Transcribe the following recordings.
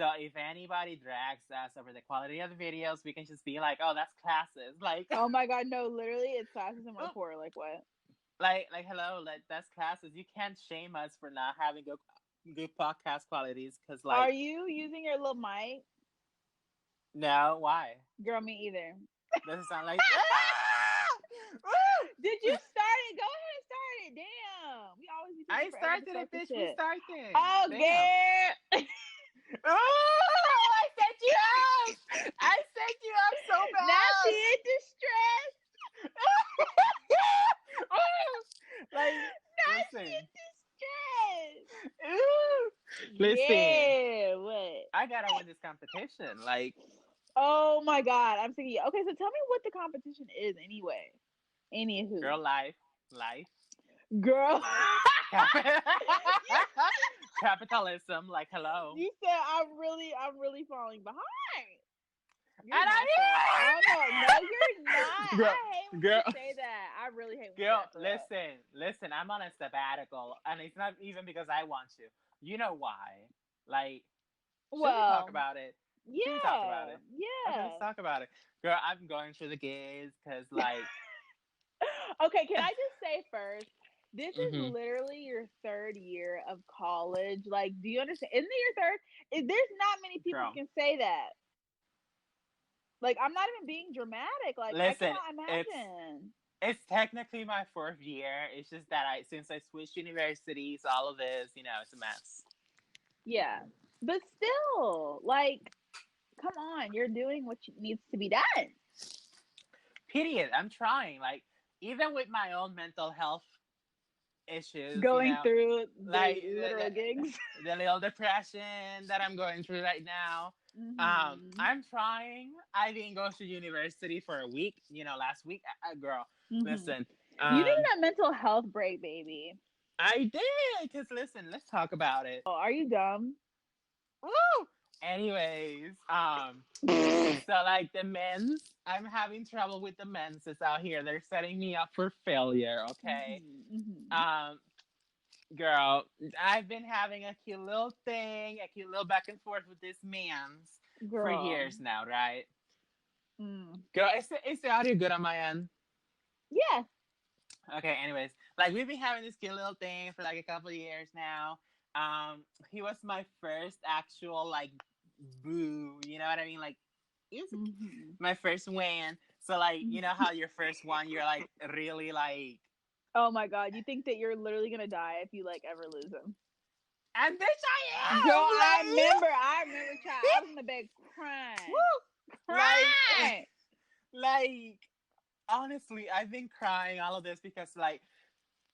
So if anybody drags us over the quality of the videos, we can just be like, "Oh, that's classes." Like, Oh my god, no, literally, it's classes and we're poor. Like what? hello, like that's classes. You can't shame us for not having good podcast qualities, because Are like, you using your little mic? no, why? Girl, me either. Does it sound like? Ah! Did you start it? Go ahead and start it. Damn. We always be taking I forever to started start it, this bitch. We shit. started. Oh, Damn. girl. Oh, I set you up. I set you up so Now she bad. in distress. Like, Now she listen. in distress. Listen. Yeah, what? I gotta win this competition. Like, Oh my god, I'm thinking. Okay, so tell me what the competition is anyway. girl, Anywho, life. girl, Life. Capitalism, like, hello. you said I'm really falling behind. You're And not that. Oh no, you're not. girl, I hate when girl, you say that. I really hate when you say girl, that for real. listen. I'm on a sabbatical, and it's not even because I want to. You know why? Like, should we talk Well, about it? Should we talk about yeah, it? Okay, let's yeah. talk about it. Girl, I'm going through the gays because, like, Okay, can I just say first? This is hmm literally your third year of college. Like, do you understand? Isn't it your third? There's not many people who girl, can say that. Like, I'm not even being dramatic. Like, I listen, cannot imagine. it's technically my fourth year. It's just that since I switched universities, all of this, it's a mess. Yeah. But still, like, come on, you're doing what needs to be done. Period. I'm trying. Like, even with my own mental health issues, Going through like the literal gigs. the little depression that I'm going through right now. Mm-hmm. I'm trying. I didn't go to university for a week. Last week, girl. Mm-hmm. Listen, You need a mental health break, baby. I did. Cause listen, let's talk about it. Oh, are you dumb? Woo! Anyways, so like the men's, I'm having trouble with the menses out here. They're setting me up for failure. Okay. Mm-hmm. Mm-hmm. Um, girl, I've been having a cute little thing, a cute little back and forth with this man's for Girl. years now, right? Mm. Girl, is the audio good on my end? Yeah. Okay, anyways, like we've been having this cute little thing for like a couple of years now. He was my first actual like boo, you know what I mean? Like he was Mm-hmm. my first win. So like, you know Mm-hmm. how your first one you're like really like, Oh my god, you think that you're literally gonna die if you like ever lose him? and bitch Girl, I am I remember, child. I was in the bed crying, Woo! Like crying. like honestly, I've been crying all of this because like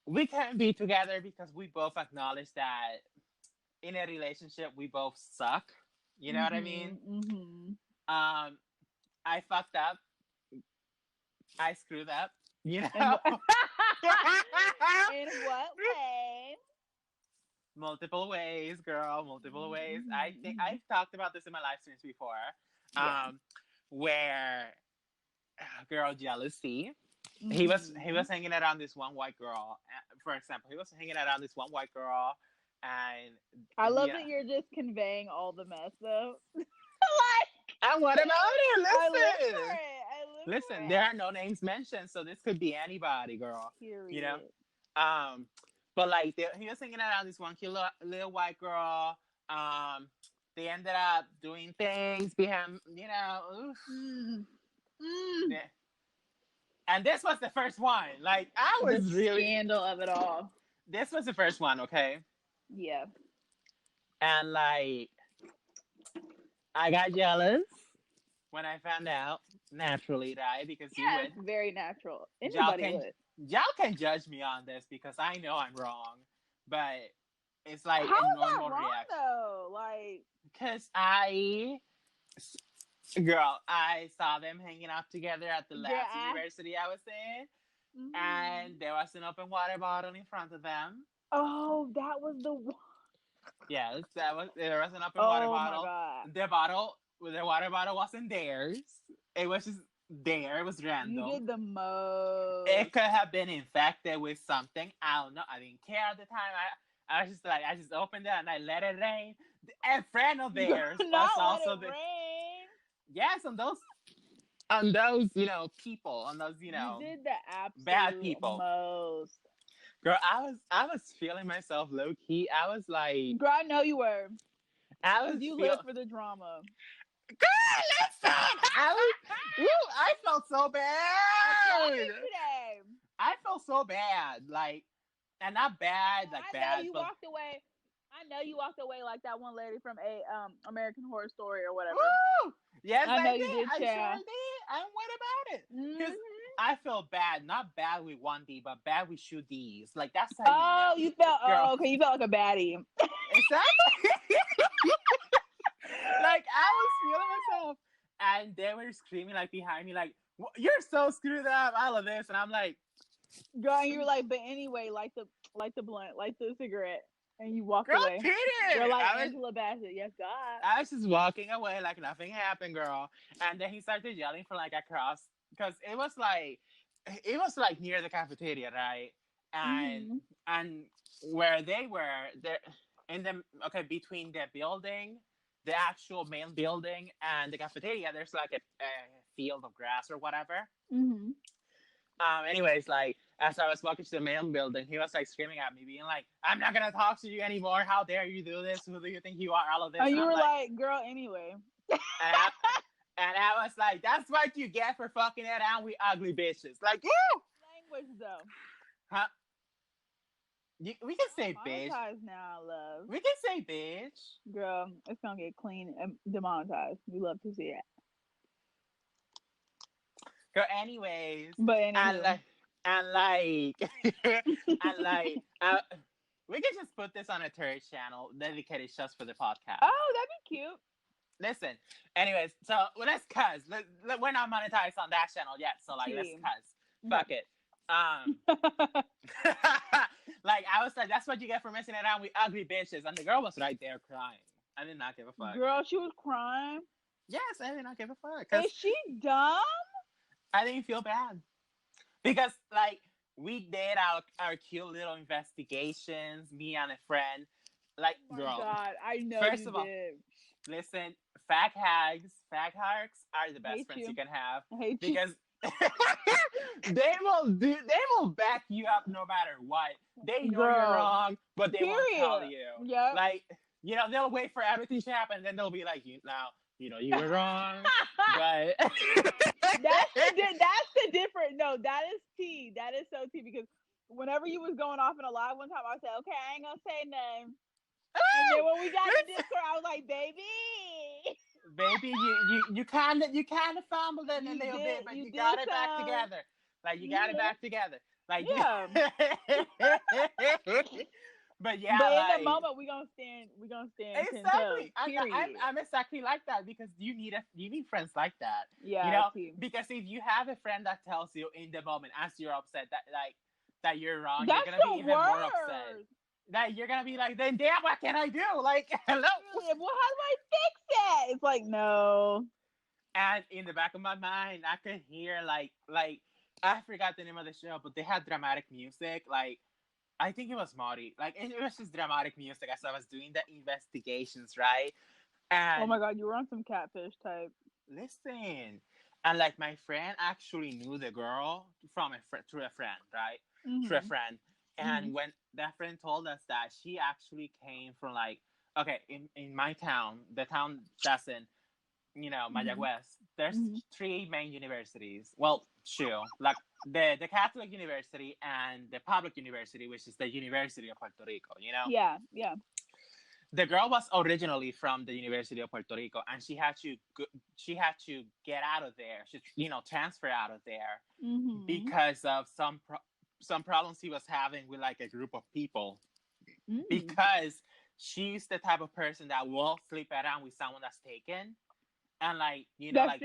we can't be together because we both acknowledge that in a relationship we both suck. You know what I mean? Mm-hmm. Mm-hmm. Um, I fucked up. I screwed up. You And know, what? In what way? multiple ways, girl. Multiple ways. I Mm-hmm. think Mm-hmm. I've talked about this in my live streams before. Yeah. Where girl jealousy. He was Mm-hmm. hanging around this one white girl. For example, he was hanging around this one white girl, and I love that yeah. you're just conveying all the mess, though. Like, And what about I live it? for Listen, it. I live for listen. There it. are no names mentioned, so this could be anybody, girl. You know. Period. Um, but like he was hanging around this one cute little white girl. Um, they ended up doing things behind, oof. Mm. Mm. Yeah. And this was the first one. Like I The was really, scandal of it all. this was the first one, okay? Yeah. And like I got jealous when I found out, naturally, right? Because you Yes, would. very natural. Y'all Anybody can would. y'all can judge me on this because I know I'm wrong, but it's like How a is that normal wrong reaction. though? Like, Because I saw them hanging out together at the girl, last university I was in, Mhm. and there was an open water bottle in front of them. Oh, that was the one. Yes, there was an open water Oh my bottle. god. The water bottle wasn't theirs. It was just there. It was You random. did the It most. could have been infected with something. I don't know. I didn't care at the time. I was just like, I just opened it and I let it rain. a friend of theirs was Not let also it the rain. yes people, on those You did the bad absolute people. most. Girl, I was feeling myself low key. I was like, Girl, I know you were. I Because was you feel. live for the drama. Girl, listen. I felt so Applaud bad. me today. I felt so bad, like, and not bad, like I know bad, you but walked away. I know you walked away like that one lady from a American Horror Story or whatever. woo! Yes, I I know you did. did, I sure child. did. And what about it? Because Mm-hmm. I felt bad, not bad with one D, but bad with two Ds. Like that's how you know, Oh, you felt. girl. Oh, okay. You felt like a baddie. Exactly. Like I was feeling myself, and they were screaming like behind me, like "You're so screwed up!" All of this, and I'm like, Girl, and you were like, but anyway, light the blunt, light the cigarette, and you walked "Girl, away. You're Peter!" like Angela Bassett. Yes, God. I was just walking away like nothing happened, girl. And then he started yelling from like across because it was like near the cafeteria, right? And Mm-hmm. and where they were there in the okay between the building, the actual main building, and the cafeteria, there's like a field of grass or whatever. Mm-hmm. Anyways, like as I was walking to the main building, he was like screaming at me, being like, "I'm not gonna talk to you anymore. How dare you do this? Who do you think you are? All of this." And And you I'm were like, like, girl, anyway. and I, and I was like, "That's what you get for fucking around with ugly bitches." Like, woo! Language though. Huh? We can say bitch. Monetized now, love. We can say bitch. Girl, it's gonna get clean and demonetized. We love to see it. Girl, anyways, But and anywho. like, and like, and like, we can just put this on a third channel dedicated just for the podcast. Oh, that'd be cute. Listen, anyways, so let's cuss. We're not monetized on that channel yet, so like, let's Team. cuss. Fuck it. Like I was like, that's what you get for messing around with ugly bitches, and the girl was right there crying. I did not give a fuck. Girl, she was crying. Yes, I did not give a fuck Is because she dumb? I didn't feel bad because like we did our cute little investigations, me and a friend. Like, Oh my girl, God, I know first you of all, did. listen, fag harks are the best friends you can have I hate because they will back you up no matter what. They know Girl. you're wrong, but they won't tell Period. you. Yep. Like, they'll wait for everything to happen, and then they'll be like, you were wrong, but That's the different. No, that is tea. That is so tea because whenever you was going off in a live one time, I said, okay, I ain't gonna say nothing. And then when we got in Discord, I was like, baby, you kind of fumbled it a little bit, but you got it back together. Like you got it back together. Like yeah. But yeah, but like, in the moment, we gonna stand. exactly. Period. I'm exactly like that because you need friends like that. Yeah. Because if you have a friend that tells you in the moment as you're upset that you're wrong, That's you're gonna be even worst. more upset. That you're gonna be like, then damn, what can I do? Like, hello. Well, how do I fix that? It's like no. And in the back of my mind, I could hear like I forgot the name of the show, but they had dramatic music. Like I think it was Mari. Like it was just dramatic music as I was doing the investigations, right? And Oh my God, you were on some catfish type. listen, and like my friend actually knew the girl from through a friend, right? Mm-hmm. Through a friend. And when that friend told us that she actually came from like, okay, in my town, the town that's in, Mayagüez, there's 3 main universities. Well, two, like the Catholic University and the public university, which is the University of Puerto Rico, Yeah. The girl was originally from the University of Puerto Rico, and she had to get out of there. She, transfer out of there because of some problems he was having with like a group of people. Because she's the type of person that will sleep around with someone that's taken, and like that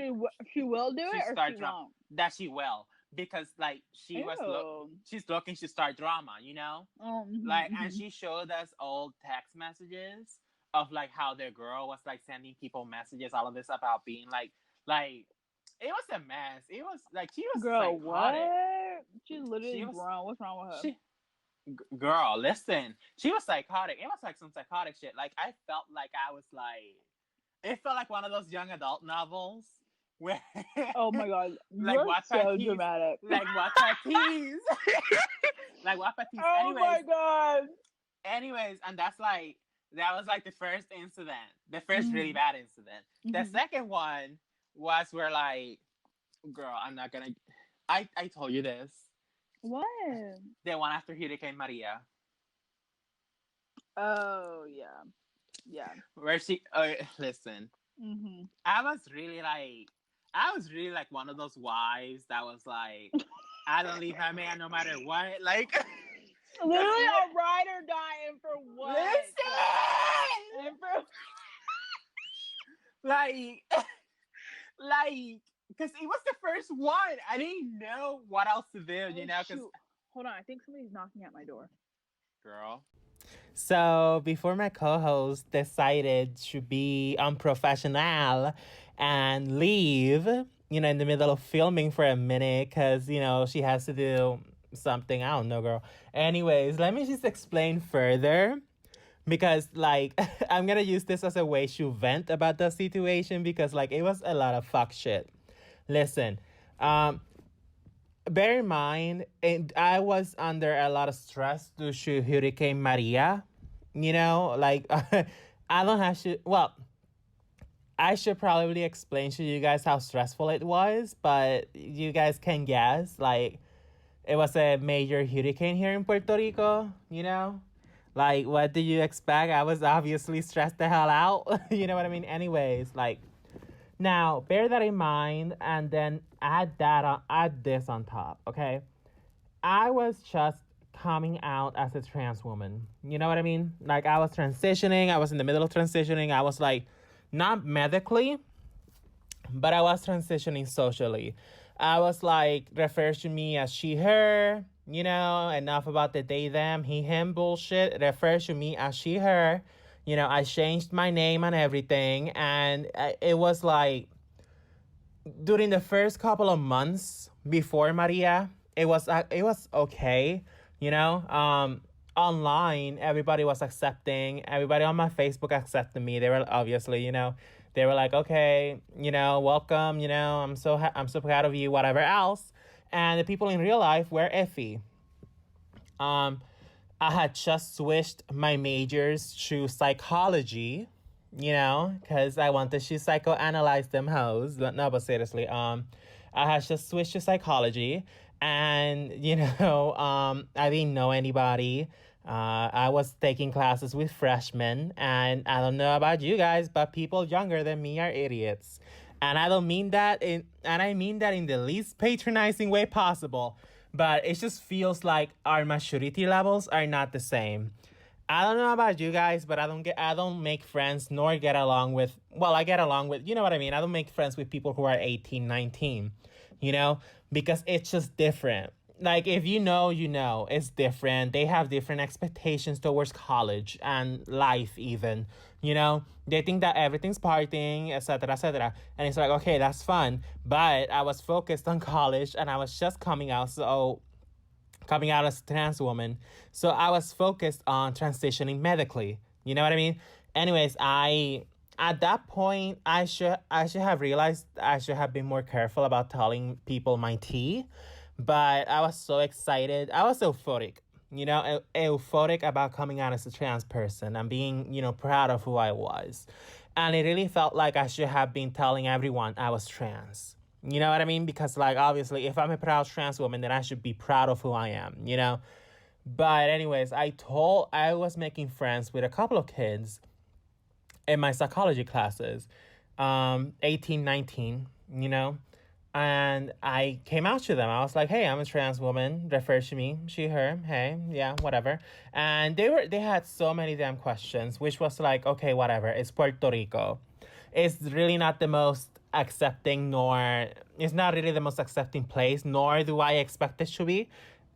she will do it or she won't. That she will, because like she's looking to start drama, and she showed us old text messages of like how their girl was like sending people messages, all of this about being like it was a mess. It was like she was girl, psychotic. what? She's literally grown. What's wrong with her? Girl, listen. She was psychotic. It was like some psychotic shit. Like I felt like I was like, it felt like one of those young adult novels where, Oh my god, like you're Wattpad so tease, dramatic. like Wattpad tease, like Wattpad tease. Oh my god. Anyways, and that was like the first incident, the first really Mm-hmm. bad incident. The Mm-hmm. second one was where like, girl, I'm not gonna. I told you this. What? The one after Hurricane Maria, Oh yeah, yeah. where she. Listen, Mm-hmm. I was really like, one of those wives that was like, I don't leave my man no matter what. Like, Literally a ride or dying for what? listen, And for like, like, because it was the first one. I didn't know what else to do, you know. Because, hold on, I think somebody's knocking at my door. girl. So before my co-host decided to be unprofessional and leave, in the middle of filming for a minute because, she has to do something. I don't know, girl. Anyways, let me just explain further because, like, I'm going to use this as a way to vent about the situation because, like, it was a lot of fuck shit. Listen, bear in mind, I was under a lot of stress due to Hurricane Maria. Like I don't have to. Well, I should probably explain to you guys how stressful it was, but you guys can guess. Like, it was a major hurricane here in Puerto Rico. Like, what do you expect? I was obviously stressed the hell out. You know what I mean? Anyways, like, now, bear that in mind and then add this on top, okay? I was just coming out as a trans woman. You know what I mean? Like I was transitioning, I was in the middle of transitioning. I was like not medically, but I was transitioning socially. I was like referred to me as she her, enough about the they them, he him bullshit. Referred to me as she her. I changed my name and everything, and it was like during the first couple of months before Maria, it was okay, you know. Online, everybody was accepting. Everybody on my Facebook accepted me. They were obviously, they were like, okay, welcome. I'm so proud of you. Whatever else, and the people in real life were iffy. Um, I had just switched my majors to psychology, because I wanted to psychoanalyze them hoes. No, but seriously, I had just switched to psychology, and I didn't know anybody. I was taking classes with freshmen, and I don't know about you guys, but people younger than me are idiots, and I don't mean that and I mean that in the least patronizing way possible. But it just feels like our maturity levels are not the same. I don't know about you guys, but I don't make friends nor get along with, well, I get along with, you know what I mean? I don't make friends with people who are 18, 19, because it's just different. Like if it's different. They have different expectations towards college and life even, They think that everything's partying, etc., etc. And it's like, okay, that's fun, but I was focused on college and I was just coming out as a trans woman. So I was focused on transitioning medically. You know what I mean? Anyways, I at that point I should have realized I should have been more careful about telling people my tea. But I was so excited. I was euphoric. Euphoric about coming out as a trans person and being, proud of who I was. And it really felt like I should have been telling everyone I was trans. You know what I mean? Because, like, obviously, if I'm a proud trans woman, then I should be proud of who I am. But, anyways, I was making friends with a couple of kids in my psychology classes, 18, 19, and I came out to them. I was like, hey, I'm a trans woman. Refer to me, she, her, hey, yeah, whatever. And they had so many damn questions, which was like, okay, whatever. It's Puerto Rico. It's really not the most accepting, nor it's not really the most accepting place, nor do I expect it to be.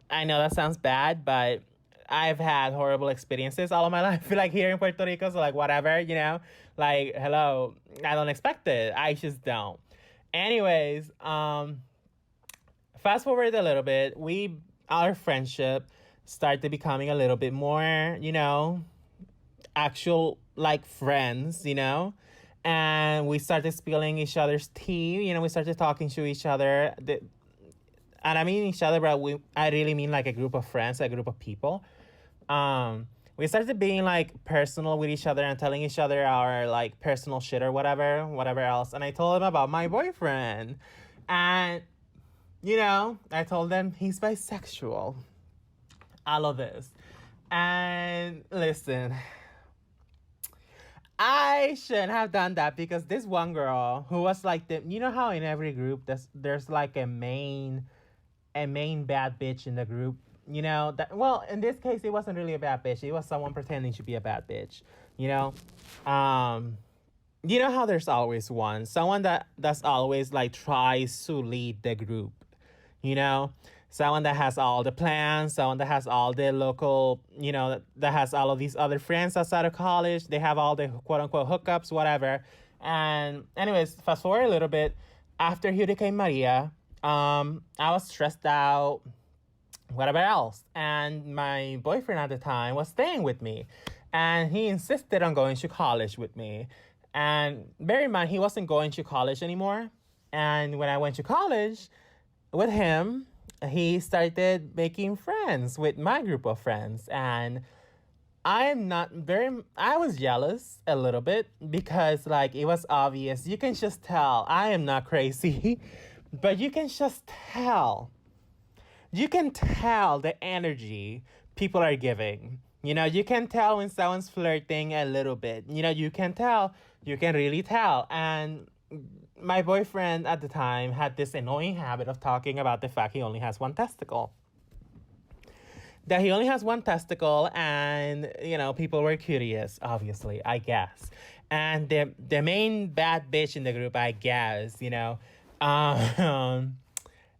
I know that sounds bad, but I've had horrible experiences all of my life, like here in Puerto Rico. So like whatever, like hello, I don't expect it. I just don't. Anyways, fast forward a little bit. Our friendship started becoming a little bit more, actual like friends, and we started spilling each other's tea. We started talking to each other. And I mean each other, but I really mean like a group of friends, a group of people. We started being like personal with each other and telling each other our like personal shit or whatever else. And I told him about my boyfriend. And, I told them he's bisexual. All of this. And listen, I shouldn't have done that because this one girl who was like how in every group there's like a main bad bitch in the group. Well, in this case it wasn't really a bad bitch. It was someone pretending to be a bad bitch. How there's always someone that's always like tries to lead the group. Someone that has all the plans, someone that has all the local, that has all of these other friends outside of college. They have all the quote unquote hookups, whatever. And anyways, fast forward a little bit. After Hurricane Maria, I was stressed out, whatever else. And my boyfriend at the time was staying with me. And he insisted on going to college with me. And bear in mind, he wasn't going to college anymore. And when I went to college with him, he started making friends with my group of friends. And I was jealous a little bit because like it was obvious. You can just tell I am not crazy, but you can just tell. You can tell the energy people are giving. You can tell when someone's flirting a little bit. You can tell. You can really tell. And my boyfriend at the time had this annoying habit of talking about the fact he only has one testicle. That he only has one testicle, and people were curious, obviously, I guess. And the main bad bitch in the group, I guess,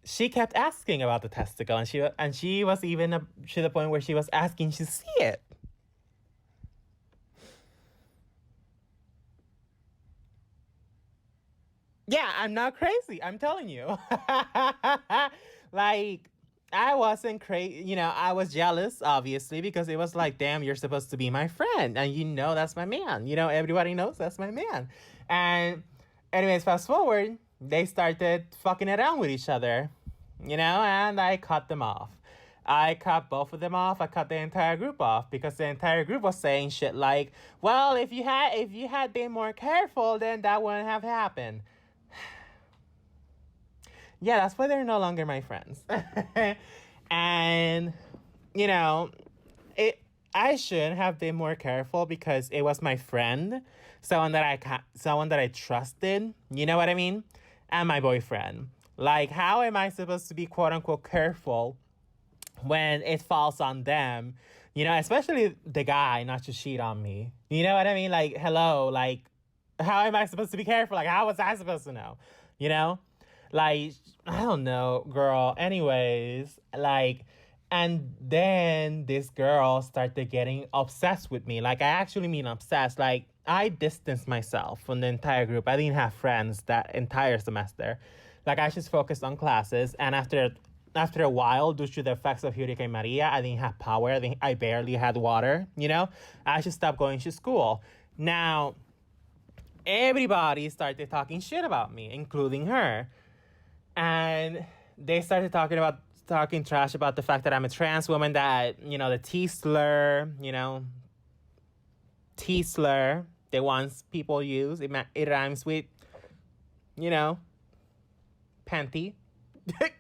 she kept asking about the testicle, and she was even to the point where she was asking to see it. Yeah, I'm not crazy. I'm telling you. Like, I wasn't crazy. I was jealous, obviously, because it was like, damn, you're supposed to be my friend. And that's my man. Everybody knows that's my man. And anyways, fast forward, they started fucking around with each other, and I cut them off. I cut both of them off. I cut the entire group off because the entire group was saying shit like, well, if you had been more careful, then that wouldn't have happened. Yeah, that's why they're no longer my friends. And, I should have been more careful because it was my friend, someone that I trusted, you know what I mean? And my boyfriend. Like, how am I supposed to be quote unquote careful when it falls on them? Especially the guy not to cheat on me. You know what I mean? Like, hello, like, how am I supposed to be careful? Like, how was I supposed to know? Like, I don't know, girl. Anyways, like, and then this girl started getting obsessed with me. Like, I actually mean obsessed. Like, I distanced myself from the entire group. I didn't have friends that entire semester. Like, I just focused on classes. And after a while, due to the effects of Hurricane Maria, I didn't have power. I barely had water, I just stopped going to school. Now, everybody started talking shit about me, including her. And they started talking trash about the fact that I'm a trans woman, that, the T slur, T slur, the ones people use, it rhymes with, panty.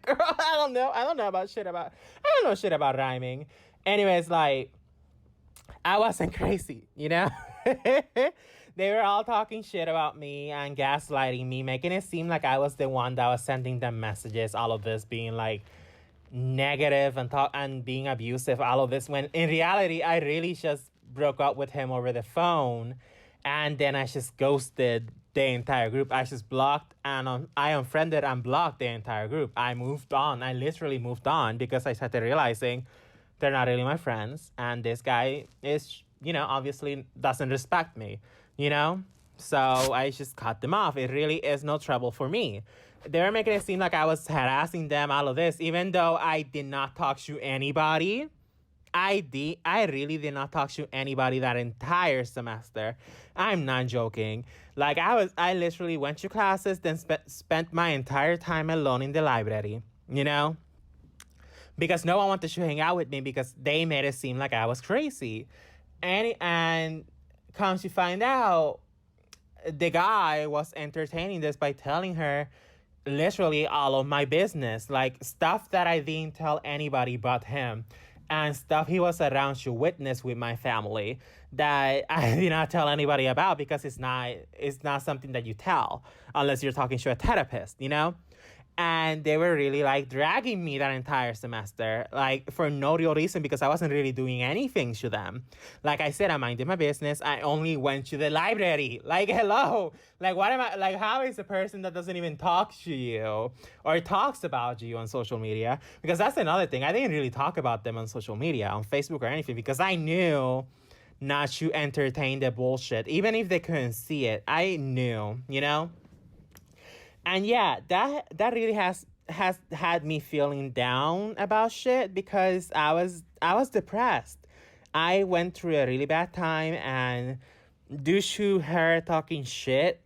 Girl, I don't know shit about rhyming. Anyways, like, I wasn't crazy, They were all talking shit about me and gaslighting me, making it seem like I was the one that was sending them messages, all of this being like negative and being abusive, all of this, when in reality, I really just broke up with him over the phone. And then I just ghosted the entire group. I just blocked and I unfriended and blocked the entire group. I moved on. I literally moved on because I started realizing they're not really my friends. And this guy is, obviously doesn't respect me. So I just cut them off. It really is no trouble for me. They were making it seem like I was harassing them, all of this, even though I did not talk to anybody. I really did not talk to anybody that entire semester. I'm not joking. Like I literally went to classes, then spent my entire time alone in the library. You know, because no one wanted to hang out with me because they made it seem like I was crazy, and come to find out, the guy was entertaining this by telling her literally all of my business, like stuff that I didn't tell anybody but him, and stuff he was around to witness with my family that I did not tell anybody about because it's not something that you tell unless you're talking to a therapist, you know? And they were really like dragging me that entire semester, like for no real reason because I wasn't really doing anything to them. Like I said, I minded my business. I only went to the library. Like, hello. Like, what am I, like, how is a person that doesn't even talk to you or talks about you on social media? Because that's another thing. I didn't really talk about them on social media, on Facebook or anything, because I knew not to entertain the bullshit. Even if they couldn't see it, I knew, you know? And yeah, that really has had me feeling down about shit because I was depressed. I went through a really bad time, and due to her talking shit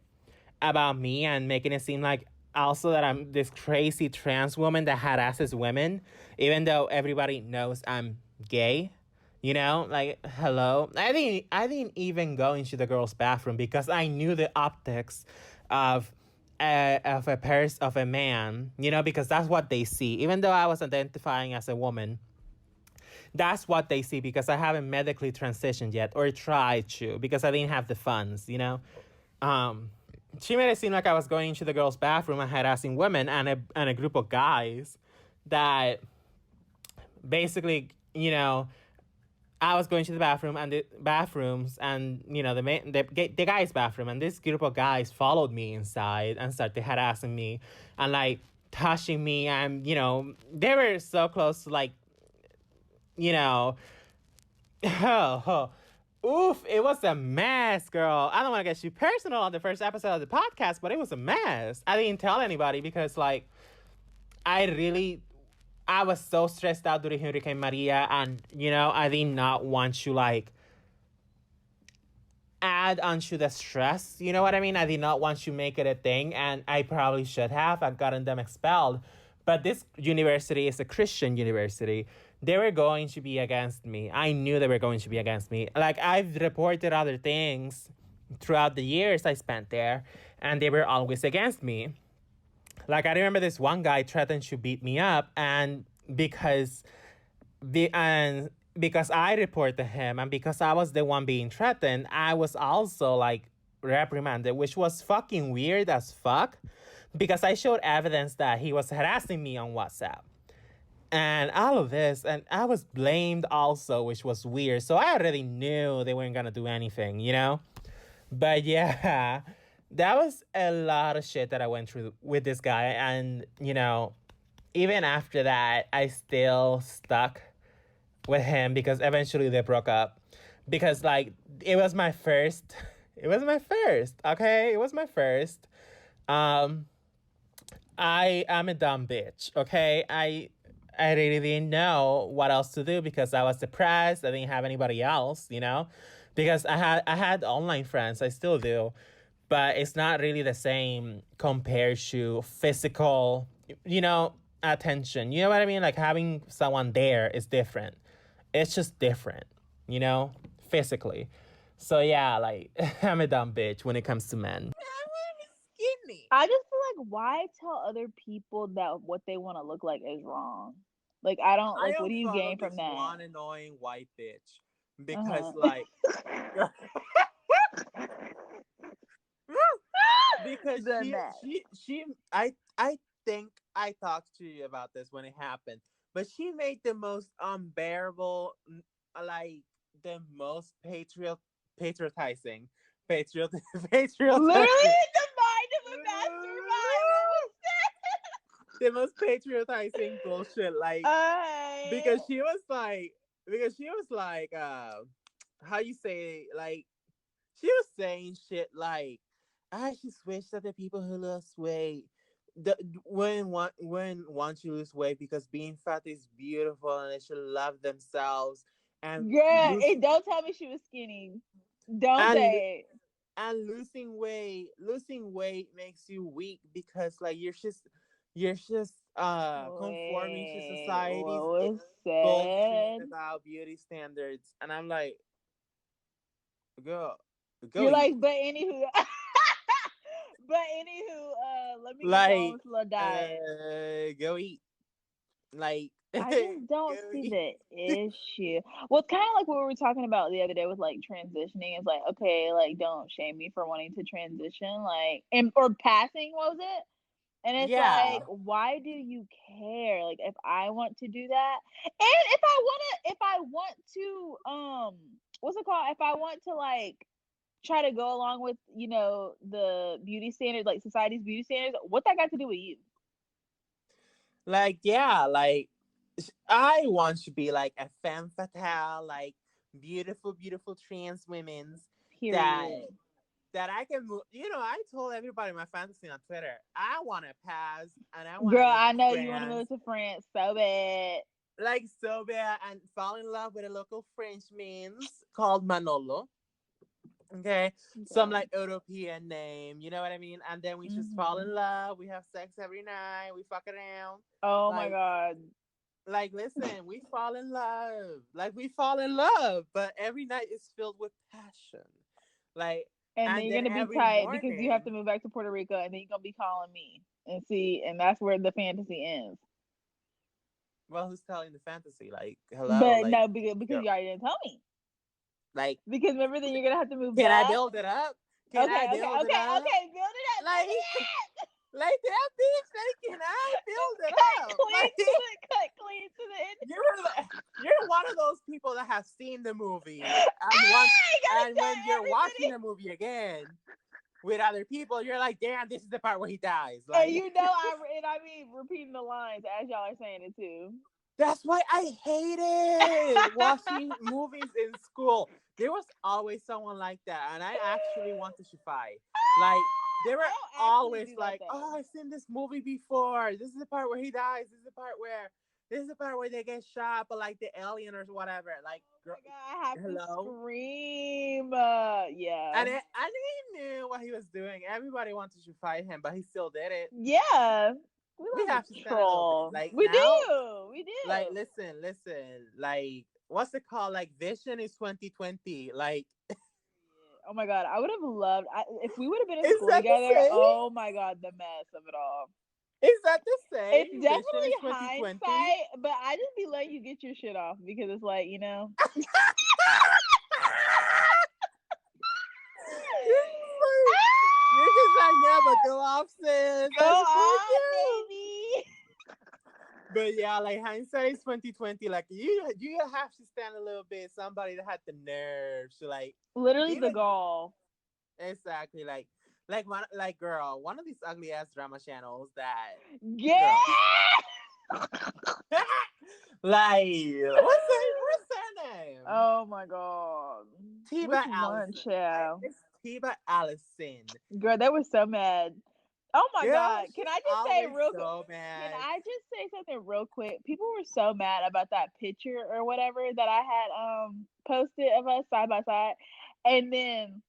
about me and making it seem like also that I'm this crazy trans woman that harasses women, even though everybody knows I'm gay. You know, like hello. I didn't even go into the girls' bathroom because I knew the optics of of a man, you know, because that's what they see. Even though I was identifying as a woman, that's what they see because I haven't medically transitioned yet or tried to because I didn't have the funds, you know. Um, she made it seem like I was going into the girls' bathroom and harassing women and a group of guys that basically, you know, I was going to the bathroom and the bathrooms and the guy's bathroom, and this group of guys followed me inside and started harassing me and like touching me, and they were so close to like you know oh, oof, it was a mess, girl. I don't want to get too personal on the first episode of the podcast, but it was a mess. I didn't tell anybody because like I really I was so stressed out during Hurricane Maria, and I did not want to like add onto the stress. You know what I mean? I did not want to make it a thing, and I probably should have. I've gotten them expelled. But this university is a Christian university. They were going to be against me. I knew they were going to be against me. Like, I've reported other things throughout the years I spent there, and they were always against me. Like, I remember this one guy threatened to beat me up, and because I reported him and because I was the one being threatened, I was also like reprimanded, which was fucking weird as fuck because I showed evidence that he was harassing me on WhatsApp and all of this, and I was blamed also, which was weird. So I already knew they weren't gonna do anything, you know? But yeah, that was a lot of shit that I went through with this guy, and even after that, I still stuck with him because eventually they broke up. Because like it was my first, it was my first. Okay, it was my first. Um, I am a dumb bitch. Okay, I really didn't know what else to do because I was depressed. I didn't have anybody else, because I had online friends. I still do, but it's not really the same compared to physical, attention. You know what I mean? Like having someone there is different. It's just different, physically. So yeah, like I'm a dumb bitch when it comes to men. Skinny. I just feel like why tell other people that what they want to look like is wrong? Like I don't I like. What am do you follow gain from this that? one annoying white bitch Uh because huh. like because The she mess. she she I think I talked to you about this when it happened, but she made the most unbearable, like the most patriotizing patriot patriotizing Literally the mind of a mastermind. What was the most patriotizing bullshit, like that? because she was like how you say, like she was saying shit like, I just wish that the people who lost weight the when once you lose weight, because being fat is beautiful and they should love themselves and Girl, lose don't tell me she was skinny. Don't and say it. and losing weight makes you weak because like you're just conforming to Wait, society's what was bullshit said? about beauty standards, and I'm like, girl, go You're eat. like, but anywho, but anywho, let me get you on Like, this little diet. go eat. Like, I just don't go see eat. the issue. Well, it's kind of like what we were talking about the other day with like transitioning. It's like, okay, like don't shame me for wanting to transition, like, and or passing. What was it? And it's Yeah. like, why do you care? Like, if I want to do that, and if I want to, what's it called? If I want to like try to go along with, the beauty standards, like society's beauty standards, what that got to do with you? Like, yeah, like I want to be like a femme fatale, like beautiful, beautiful trans women's that Period. I can move. I told everybody my fantasy on Twitter. I want to pass and I want to Girl, go I to know you want to France, move to France so bad. like so bad, and fall in love with a local Frenchman's called Manolo. Okay, some Girl. like European name, you know what I mean? And then we just fall Hmm. in love. We have sex every night. We fuck around. Oh my Like, God. listen, we fall in love. Like, we fall in love, but every night is filled with passion. Like, And then and you're then gonna be every tight because you have to morning, move back to Puerto Rico, and then you're gonna be calling me and see, and that's where the fantasy ends. well, who's telling the fantasy? Like, hello, But like, no, because girl, you already didn't tell me. like, Because remember, then you're gonna have to move can I back. build it up? Can Okay, I okay, build it okay, up? okay. Build it up, Like, build it up. like that bitch, like, can I build it Cut up? clean Like, to the cut clean to the end. you're one of those people that have seen the movie I gotta and tell when you're watching everybody. the movie again with other people, you're like, damn, this is the part where he dies. And Like, I mean repeating the lines as y'all are saying it too. that's why I hated watching movies in school. There was always someone like that, and I actually wanted to fight. Like, they were I don't actually always do that like, though. "Oh, I've seen this movie before. This is the part where he dies. This is the part where they get shot, but like the alien or whatever." Like, Oh girl, my God, I have to hello. scream. Yeah. And he knew what he was doing. Everybody wanted to fight him, but he still did it. Yeah. We We love have to a stand a little bit. troll. Like We now, do. We like do. listen. Like, what's it called? Like, Vision is 2020. Like, Oh my God, I would have loved if we would have been in is school that the together. same? Oh my God, the mess of it all. Is that the It's same? Vision definitely is 2020. hindsight, but I just be letting you get your shit off because it's like, You're just like, yeah, but go off, sis. go I support on, you. baby. But yeah, like hindsight is 2020. Like, you have to stand a little bit. Somebody that had the nerve to like Literally the even gall. exactly like girl, one of these ugly ass drama channels that Yeah. girl. Like, what's her name? Oh my God. Which Tiba one, Allison. child? It's Tiba Allison. Girl, they were so mad. Oh my Girl, God. Can she's I just say always real quick? so Can mad. I just say something real quick? People were so mad about that picture or whatever that I had posted of us side by side. And then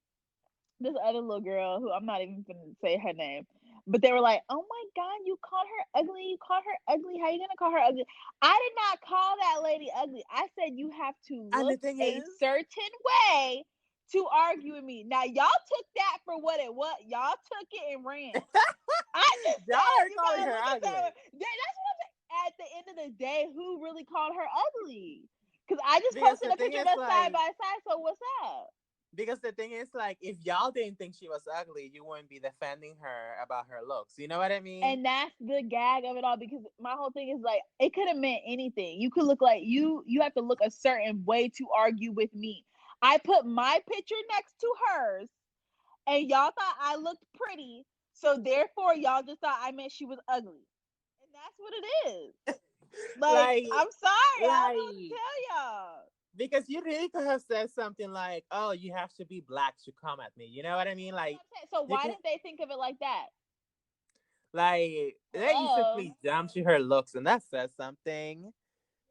this other little girl who I'm not even gonna say her name, but they were like, "Oh my God, you called her ugly. You called her ugly. How you gonna call her ugly?" I did not call that lady ugly. I said you have to And the look thing a is, certain way to argue with me. Now y'all took that for what it was. Y'all took it and ran. I just y'all said are you calling gotta her look at ugly. that. That's what I'm saying. At the end of the day, who really called her ugly? Because I just Because posted the a thing picture of is us side like by side. So what's up? like if y'all didn't think she was ugly, you wouldn't be defending her about her looks. You know what I mean? And that's the gag of it all because my whole thing is like it could have meant anything. You could look like you have to look a certain way to argue with me. I put my picture next to hers and y'all thought I looked pretty, so therefore y'all just thought I meant she was ugly. And that's what it is. Like, like I'm sorry, I don't know what to like tell y'all. because you really could have said something like, "Oh, you have to be black to come at me." You know what I mean? That's what Like I'm saying. So you why can didn't they think of it like that? Like they Oh, basically jumped to her looks, and that says something.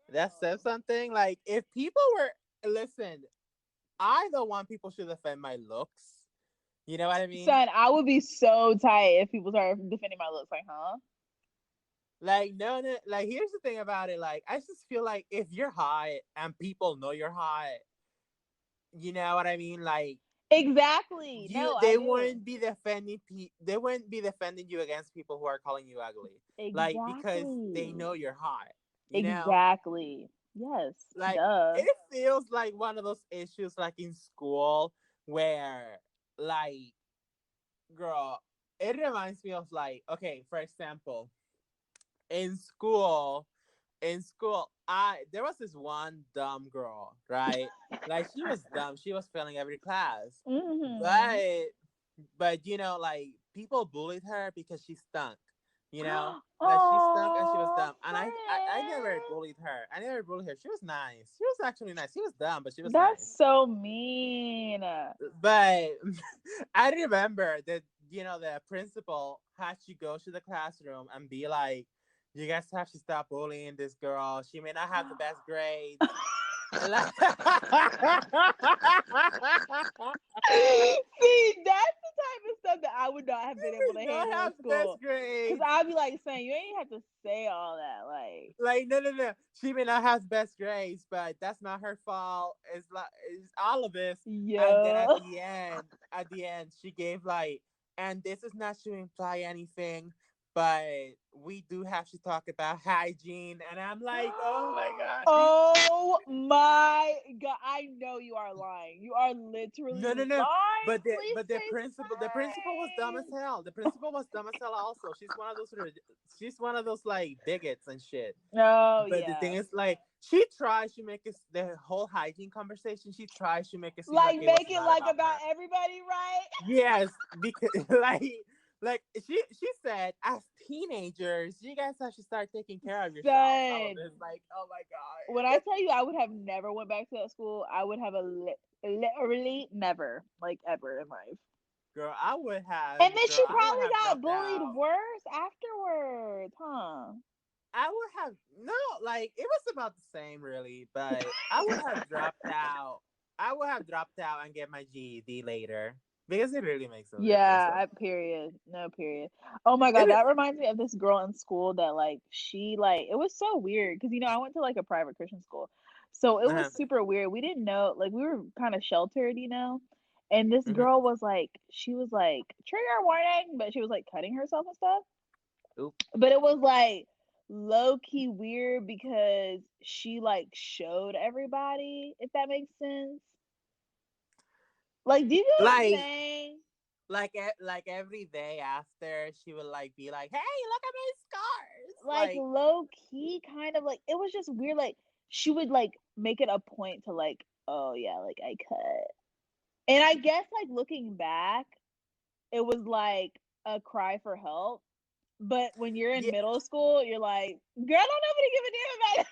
That says something. Like if people were listen, I don't want people to defend my looks. You know what I mean? son, I would be so tight if people started defending my looks. Like, huh? Like no, no. Like here's the thing about it. Like I just feel like if you're hot and people know you're hot, you know what I mean? Like Exactly. you, No, I they do. wouldn't be defending they wouldn't be defending you against people who are calling you ugly. Like because they Exactly. know you're hot. You know, Exactly. Yes. like Duh. it feels like one of those issues like in school where like girl, it reminds me of like okay, for example, in school I there was this one dumb girl, right? Like she was dumb, she was failing every class, Hmm. but you know, like people bullied her because she stunk, you know, like she stunk and she was Oh, dumb, and I never friend. bullied her. I never bullied her. She was nice. She was actually nice. She was dumb, but she was That's nice. so mean. But I remember that, you know, the principal had to go to the classroom and be like, you guys have to stop bullying this girl. She may not have the best grades. Like, See, that's the type of stuff that I would not have been able to don't handle in have the best school. Cause grades. I'd be like, saying you ain't have to say all that. Like, Like, no, no, no. She may not have the best grades, but that's not her fault. It's like it's all of this. And then yeah. at the end, she gave like, and this is not to imply anything, but we do have to talk about hygiene. And I'm like, oh my god. Oh my god! I know you are lying. You are literally No, no, no. lying. But Please say the principal was dumb as something. hell. The principal was dumb as hell. Also, she's one of those like bigots and shit. Oh But the yeah. thing is, like, she tries to make it the whole hygiene conversation. She tries to make it seem like Like it was make it not like about about her. everybody, right? Yes, because like she said, as teenagers, you guys have to start taking care of yourselves. All of this, Son, like, oh my when I god, tell you I would have never went back to that school, I would have literally never, like ever in life. And then she I would probably have got dropped bullied out. worse afterwards, huh? I would have no, like it was about the same really, but I would have dropped out. I would have dropped out and get my GED later because it really makes no difference. Yeah, Like, period. No period. Oh my god, it, that reminds me of this girl in school that like she like it was so weird because I went to like a private Christian school. So it uh-huh, was super weird. We didn't know like we were kind of sheltered, And this mm-hmm. girl was like she was like trigger warning, but she was like cutting herself and stuff. Oop. But it was like low key weird because she like showed everybody, if that makes sense. Like, do you know what I'm Like saying? like every day after she would like be like, "Hey, look at my scars!" Like Like, low key kind of like it was just weird like she would like make it a point to like oh yeah like I cut and I guess like looking back it was like a cry for help but when you're in yeah, middle school you're like girl don't nobody give a damn about it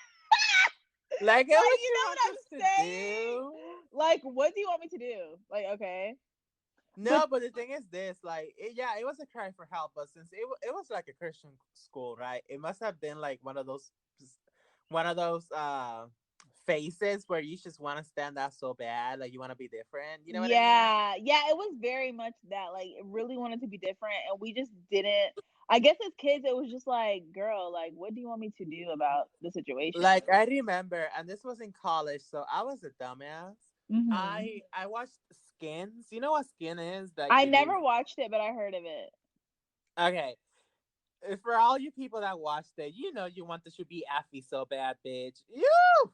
like it like what you you know want what us I'm to saying do. like what do you want me to do like okay but No, but the thing is this, like, yeah, it was a cry for help, but since it was like a Christian school, right? It must have been like one of those faces where you just want to stand out so bad, like you want to be different. You know what I mean? yeah it was very much that like it really wanted to be different and we just didn't I guess as kids it was just like girl like what do you want me to do about the situation Like I remember, and this was in college, so I was a dumbass. hmm I watched Skins. You know what Skin is? Like I the new. never watched it but I heard of it Okay, for all you people that watched it, you know you want this to be Effie so bad, bitch. You.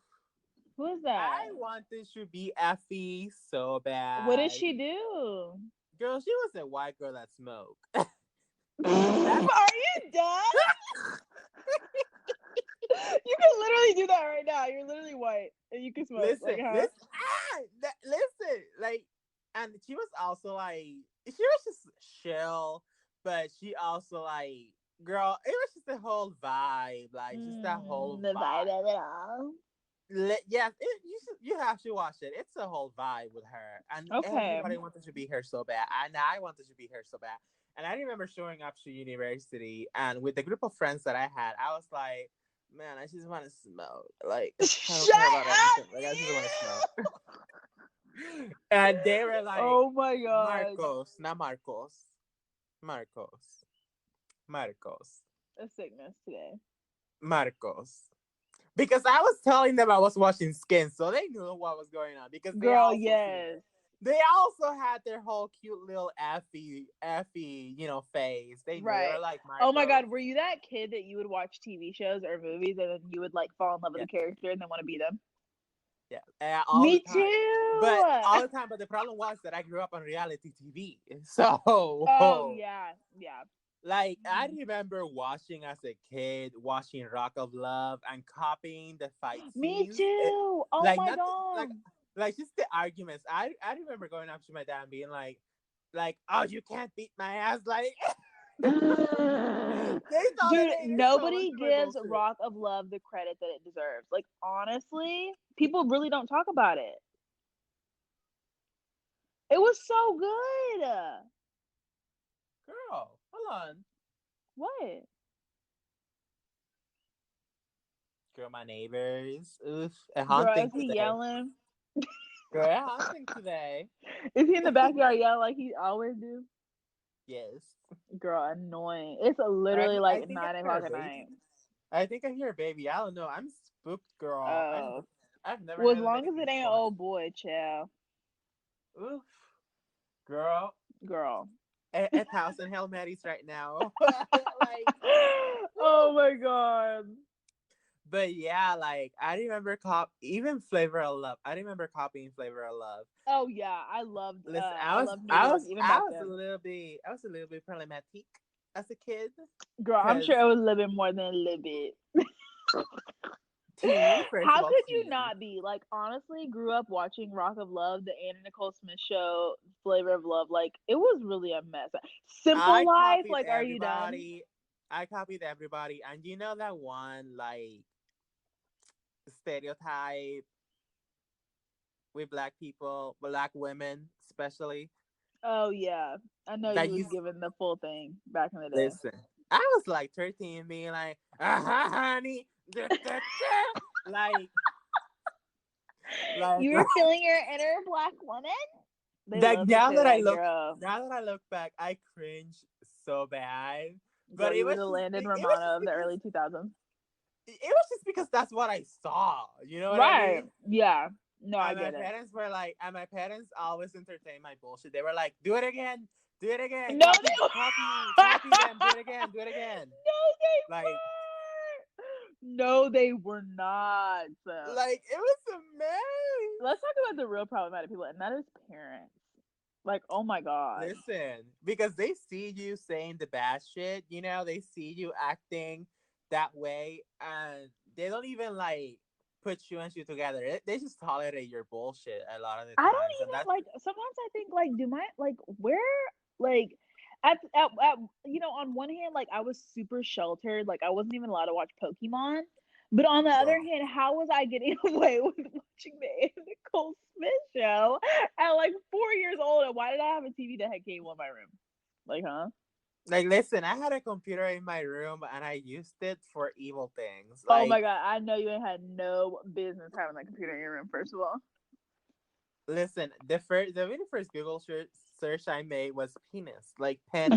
who is I that want this to be Effie so what did bad. she do Girl, she was a white girl that smoked. That's are you dumb you can literally do that right now you're literally white and you can smoke like huh listen, like, and she was also like, she was just chill, but she also like, girl, it was just the whole vibe, like, just that whole the vibe vibe. of it all Yes, you have to watch it. It's a whole vibe with her, and okay everybody wanted to be her so bad, and I wanted to be her so bad. And I remember showing up to university, and with the group of friends that I had, I was like, man, I just want to smoke. Like, I don't Shut care about up, anything. Like, I just want to smoke. you! And they were like, Oh my god. Marcos, not Marcos. Marcos. Marcos. A sickness today. Marcos. Because I was telling them I was watching Skin, so they knew what was going on because they Girl, also seen yes. it. They also had their whole cute little Effie, phase. They knew they Right. were like Oh my Marcos. god, were you that kid that you would watch TV shows or movies and then you would like fall in love with Yeah, a character and then want to be them? yeah, all the Me time. But too. all the time. But the problem was that I grew up on reality TV, Oh so yeah, yeah. like I Mhm. remember watching as a kid, watching Rock of Love and copying the fight Me scenes. too. Oh Like my not like god. like just the arguments. I remember going up to my dad and being like, oh, you can't beat my ass. Like they thought that Dude, they so much nobody of my gives bullshit. Rock of Love the credit that it deserves. Like honestly, people really don't talk about it. It was so good. Girl, hold on. What? Girl, my neighbors. Oof, a Girl, haunting is he today. yelling? Girl, a haunting today. Is he in the backyard yelling like he always do? Yes. Girl, annoying. It's I literally think I like think I 9 hear a o'clock at night. baby. I think I hear a baby. I don't know. I'm spooked, girl. Oh. I've never Well, as heard a long as baby it ain't before. old boy, child. Oof, girl. Girl. A thousand Hail Marys right now. Like, Oh woo. my god. But yeah, like I remember even Flavor of Love. I remember copying Flavor of Love. Oh yeah, Listen, I loved New York even back then. I was a little bit problematic as a kid Girl, I'm because sure it was a little bit more than a little bit. teeny. First of How all, could you teeny. not be? Like, honestly, grew up watching Rock of Love, the Anna Nicole Smith show, Flavor of Love. Like, it was really a mess. Simple I Life, copied like, are you done? everybody. I copied everybody, and you know that one like stereotype with black people, black women, especially Oh yeah, I know that you you was given the full thing back in the day. listen. I was like 13, being like, honey, da, da, da. Like, You were feeling your inner black woman. They like love to say that, girl. now that I look back, I cringe so bad. Girl, But you were the Landon Romano of the because early 2000s. it was just because that's what I saw. You know what I Right? mean? Yeah. No, I And my get it. parents were like, and my parents always entertain my bullshit. They were like, do it again, No, they copy them, do it again. No, they Like, weren't. No, they were not. it was a mess. Let's talk about the real problematic people, and that is parents. Like, oh my god. Listen, because they see you saying the bad shit, they see you acting that way, and they don't even like put you and you together. They just tolerate your bullshit a lot of the I don't times, and even that's like. Sometimes I think like, do my like where like at on one hand, like I was super sheltered, like I wasn't even allowed to watch Pokemon. But on the other girl. hand, how was I getting away with watching the Anna Nicole Smith show at like 4 years old? And why did I have a TV that had cable in my room? Like, huh? Like, listen, I had a computer in my room, and I used it for evil things. Oh Like, my god, I know you ain't had no business having that computer in your room, first of all. listen, the very first Google search I made was penis, like penne.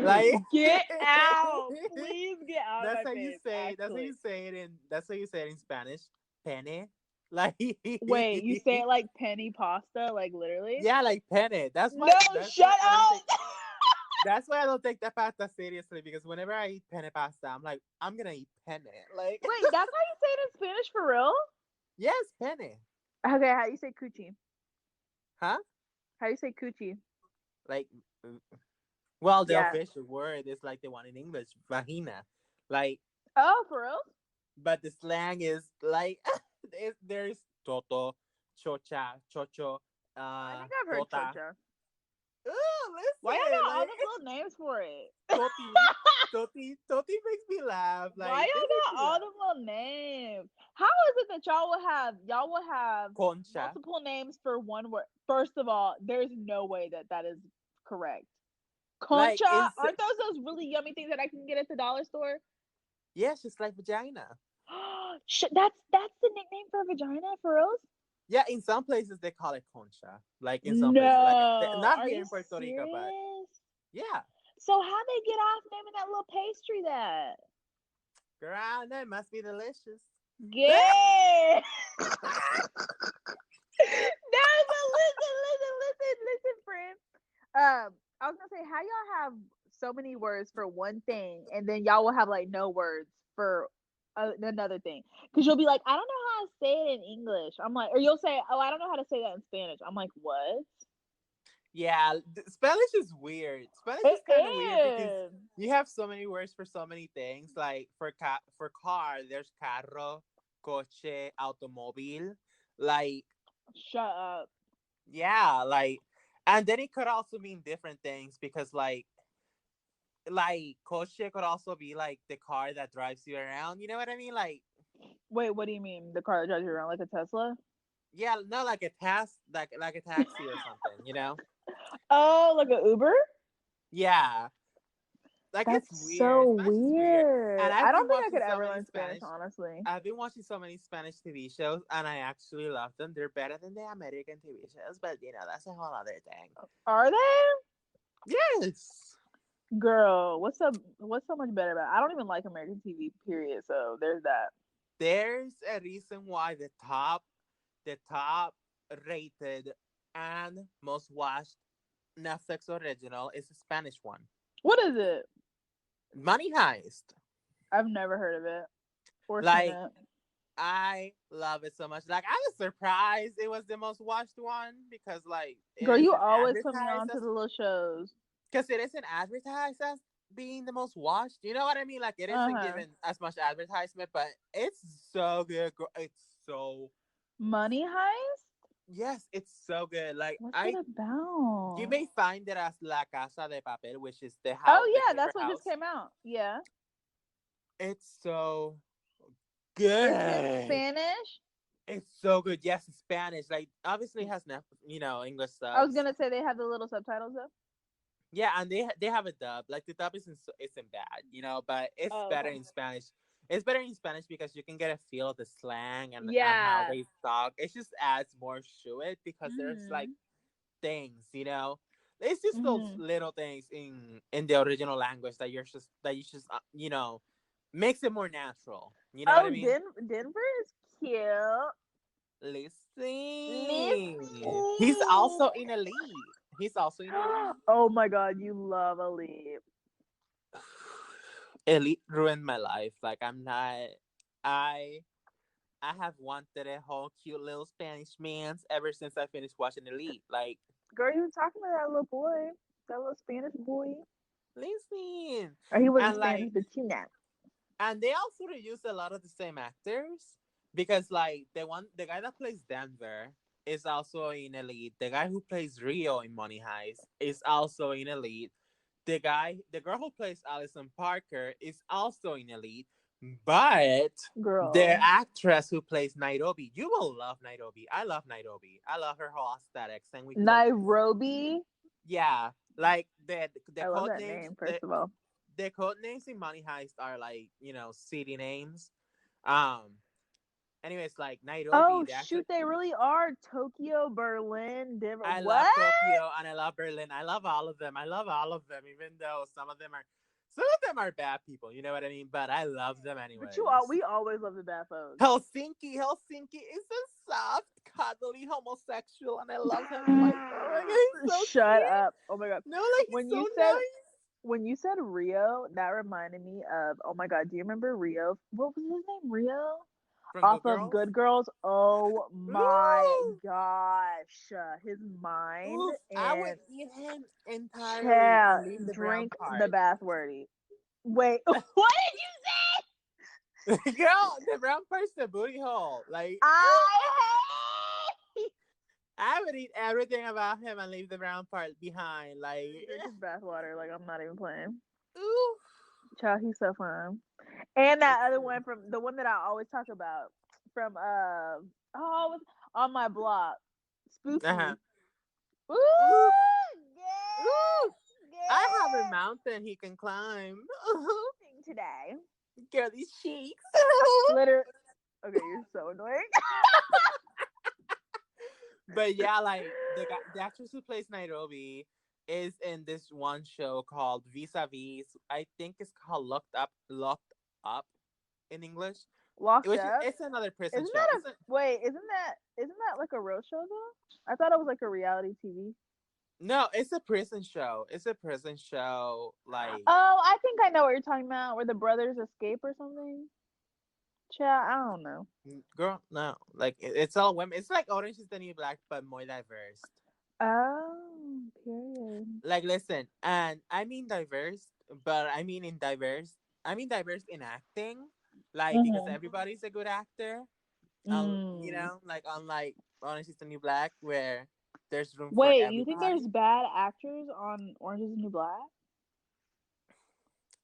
Like, Get out. Please get out of that's my how you face, say. actually. That's how you say it in Spanish. Penne. Like, Wait, you say it like penny pasta, like literally? yeah, like penne. That's No, why. That's shut why I don't up. take. That's why I don't take that pasta seriously, because whenever I eat penne pasta, I'm like, I'm gonna eat penne. Like, Wait, that's how you say it in Spanish for real? yes, penne. Okay, how do you say coochie? Huh? How do you say coochie? Like, well, the Yeah. official word is like the one in English, vagina. Like, Oh, for real? but the slang is like, there's toto, chocha, chocho, I think I've heard tota. chocha. Why y'all Listen, got all like, them little names for it? toti, toti makes me laugh. Why Like, they make y'all got me all laugh. them little names? How is it that y'all will have Concha. multiple names for one word? First of all, there's no way that that is correct. Like Concha, it's aren't those really yummy things that I can get at the dollar store? yeah, it's just like vagina. That's the nickname for a vagina for reals? Yeah, in some places they call it concha. Like in some places, like No, not are here you in Puerto Rico, but serious? yeah. So how they get off naming that little pastry that? Girl, I don't know, it must be delicious. Yeah. No, but listen, friend. I was gonna say how y'all have so many words for one thing, and then y'all will have like no words for another thing. Because you'll be like, I don't know how to say it in English. I'm like, or you'll say, oh, I don't know how to say that in Spanish. I'm like, what? Yeah, Spanish is weird. Spanish is It kind of weird because is. you have so many words for so many things. Like for car, there's carro, coche, automóvil. Like Shut up. yeah, like and then it could also mean different things because like coche could also be like the car that drives you around. You know what I mean? Like Wait, what do you mean? The car that drives you around like a Tesla? yeah, not like a like a taxi or something. You know? Oh, like a Uber? Yeah, like That's it's weird. so Spanish is weird, and weird. I I've don't been think I watching could so ever many learn Spanish, Spanish. honestly. I've been watching so many Spanish TV shows, and I actually love them. They're better than the American TV shows, but you know that's a whole other thing. Are they? Yes, Girl, what's so much better about it? I don't even like American TV, period. So there's that. there's a reason why the top rated and most watched Netflix original is a Spanish one. What is it? Money Heist. I've never heard of it or seen Like it. I love it so much. Like I was surprised it was the most watched one because like it Girl, you isn't always put me advertised on to as the little shows. because it isn't advertised as being the most watched. You know what I mean? Like it isn't Uh-huh. given as much advertisement, but it's so good. It's so Money Heist? yes, it's so good. Like What's it I, you about? may find it as La Casa de Papel, which is the house, Oh the yeah, paper that's what just house. came out. Yeah. It's so Is it in good. Spanish? It's so good. Yes, it's Spanish. Like obviously it has English I was subs. gonna say they have the little subtitles though. Yeah, and they have a dub. Like the dub isn't bad, but it's Oh, better okay. in Spanish. It's better in Spanish because you can get a feel of the slang and how Yeah. they talk. It just adds more to it because there's like Mhm. things. It's just those Mhm. little things in the original language that you just makes it more natural. You know what I Oh, mean? Denver is cute. Listen, he's Listen. also in Elite. He's also in Elite. Oh my god, you love a leap. Elite ruined my life. Like I'm not. I I have wanted a whole cute little Spanish man's ever since I finished watching Elite. Like Girl, you was talking to that little boy, that little Spanish boy. listen, Or he wasn't and Spanish, like but you know. and they also reuse a lot of the same actors because like the guy that plays Denver is also in Elite. The guy who plays Rio in Money Heist is also in Elite. The girl who plays Allison Parker is also in Elite, but the Girl. actress who plays Nairobi, you will love Nairobi. I love Nairobi. I love her whole aesthetic. Same with Courtney. Nairobi. Yeah, like the I love code that names, name, first of all. the code names in Money Heist are like city names. Um. Anyways, like Nairobi, Oh the actor. shoot, they really are Tokyo, Berlin, Denver. I What? love Tokyo and I love Berlin. I love all of them. I love all of them, even though some of them are bad people. You know what I mean? But I love them But anyways. we always love the bad folks. Helsinki is a soft, cuddly homosexual, and I love him. Like, oh my god, he's so Shut cute. up. Oh my god. No, like he's When so you said nice. when you said Rio, that reminded me of, oh my god, do you remember Rio? What was his name? Rio? From Off Good of Girls. Good Girls. Oh my Ooh, gosh. His mind oof! I would and eat him entirely child and leave the brown drink the part. bath wordy. Wait, what did you say? Girl, the brown part's the booty hole. Like, I hate I would eat everything about him and leave the brown part behind. Like, drink his bath water. Like I'm not even playing. ooh, Child, he's so fun. And that it's other one from the one that I always talk about from on my block, uh huh. Spooky. Ooh, Ooh, yeah, ooh. I have a mountain he can climb. Today. Girl, these cheeks. Literally. Okay, you're so annoying. But yeah, like the actress who plays Nairobi is in this one show called Vis a Vis. I think it's called Locked Up in English. Locked Which is up. it's another prison Isn't show. that a wait? Isn't that like a real show though? I thought it was like a reality TV. No, it's a prison show. It's a prison show. Like, Oh, I think I know what you're talking about, where the brothers escape or something. Child, I don't know. girl, no, like it's all women. It's like Orange is the New Black, but more diverse. Oh, period. Like, listen, and I mean diverse, but I mean in diverse. I mean diverse in acting, like because Mm-hmm. everybody's a good actor. Mm. Like unlike Orange is the New Black, where there's room for Wait, you think there's everybody. bad actors on Orange Is the New Black?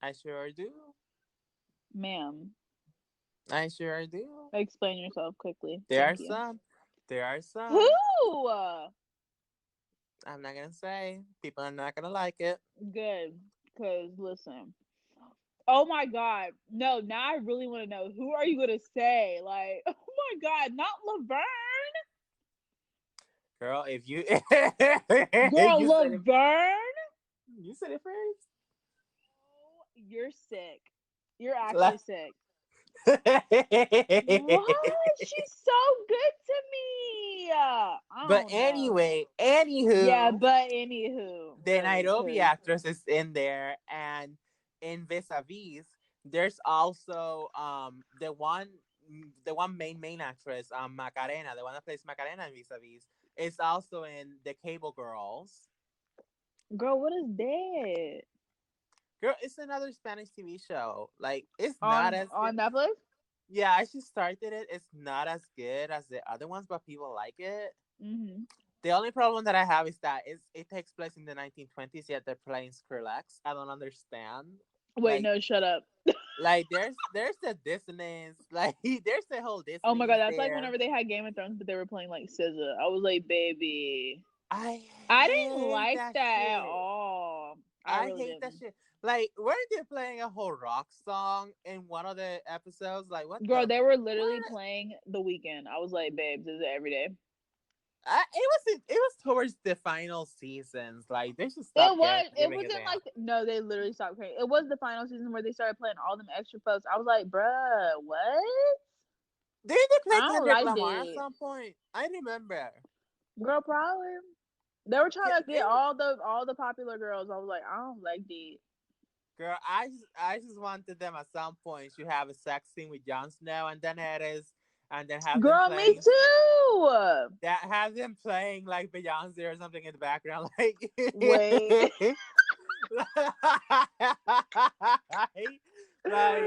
I sure do. Ma'am, I sure do. explain yourself quickly. There are Thank you. some. There are some. Who? I'm not gonna say. People are not gonna like it. Good, cause listen. Oh my God, no! Now I really want to know who are you gonna say? Like, oh my God, not Laverne. Girl, if you Girl, you said it, Laverne. you said it first. Oh, you're sick. You're actually Like- sick. What? She's so good to me. I but don't know. anyway, Yeah, anywho, but anywho, the really, Nairobi cause actress is in there, and in Vis a Vis, there's also the one main actress, Macarena, the one that plays Macarena in Vis a Vis, is also in the Cable Girls. girl, what is that Girl, it's another Spanish TV show. Like, it's not on as good. on Netflix? Yeah, I just started it. It's not as good as the other ones, but people like it. Mm-hmm. The only problem that I have is that it takes place in the 1920s, yet they're playing Skrillex. I don't understand. Wait, Like, no, shut up. there's the dissonance. Like, there's the whole Oh my God, dissonance that's like there. whenever they had Game of Thrones, but they were playing like SZA. I was like, baby, I I didn't hate like that that at shit. all. I I really hate that didn't. shit. Like, weren't they playing a whole rock song in one of the episodes? Like, what Girl, the? they were What? literally playing The Weekend. I was like, babes, is it every day? It was towards the final seasons. Like, they should stop It was. It giving a wasn't damn. like no. They literally stopped playing. It was the final season where they started playing all them extra posts. I was like, bruh, what? Did they play I don't Kendrick like Lamar at it, some point? I remember. girl. Probably they were trying to get It, all the popular girls. I was like, I don't like it. girl, I just wanted them at some point to have a sex scene with Jon Snow and Daenerys, and then have them Girl, me playing too. that have them playing like Beyonce or something in the background, like Wait. like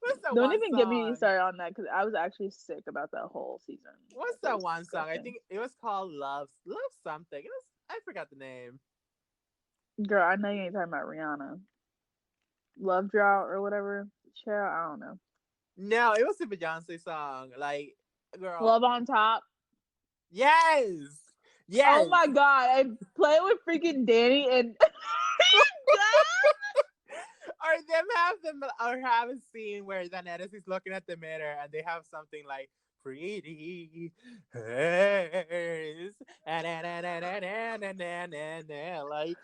what's the Don't one even get me song? started on that because I was actually sick about that whole season. What's It that was one song? I disgusting. think it was called Love something. I forgot the name. Girl, I know you ain't talking about Rihanna. Love Drought or whatever. Child, I don't know. No, it was a Beyonce song. Like, girl, Love on Top. yes, Oh yes. my God. I play with freaking Danny and Or have a scene where Daenerys is looking at the mirror and they have something like pretty hairs like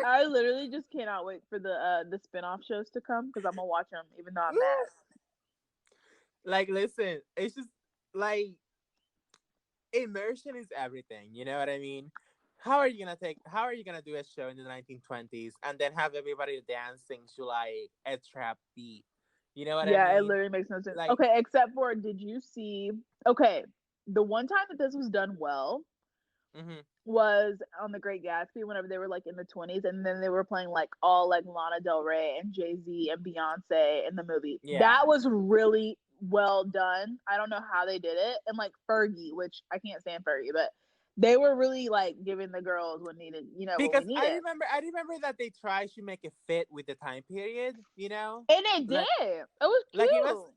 I literally just cannot wait for the spin-off shows to come because I'm gonna watch them even though I'm mad. like listen, it's just like immersion is everything, you know what I mean? How are you gonna do a show in the 1920s and then have everybody dancing to like a trap beat? You know what I Yeah, it mean? literally makes no sense. Like, Okay, except for did you see okay, the one time that this was done well mm-hmm, was on The Great Gatsby whenever they were like in the 20s and then they were playing like all like Lana Del Rey and Jay-Z and Beyonce in the movie. yeah. That was really well done. I don't know how they did it. And like Fergie, which I can't stand Fergie, but they were really like giving the girls what needed, what we Because I needed. remember I remember that they tried to make it fit with the time period, you know? And it did. Like It was like it was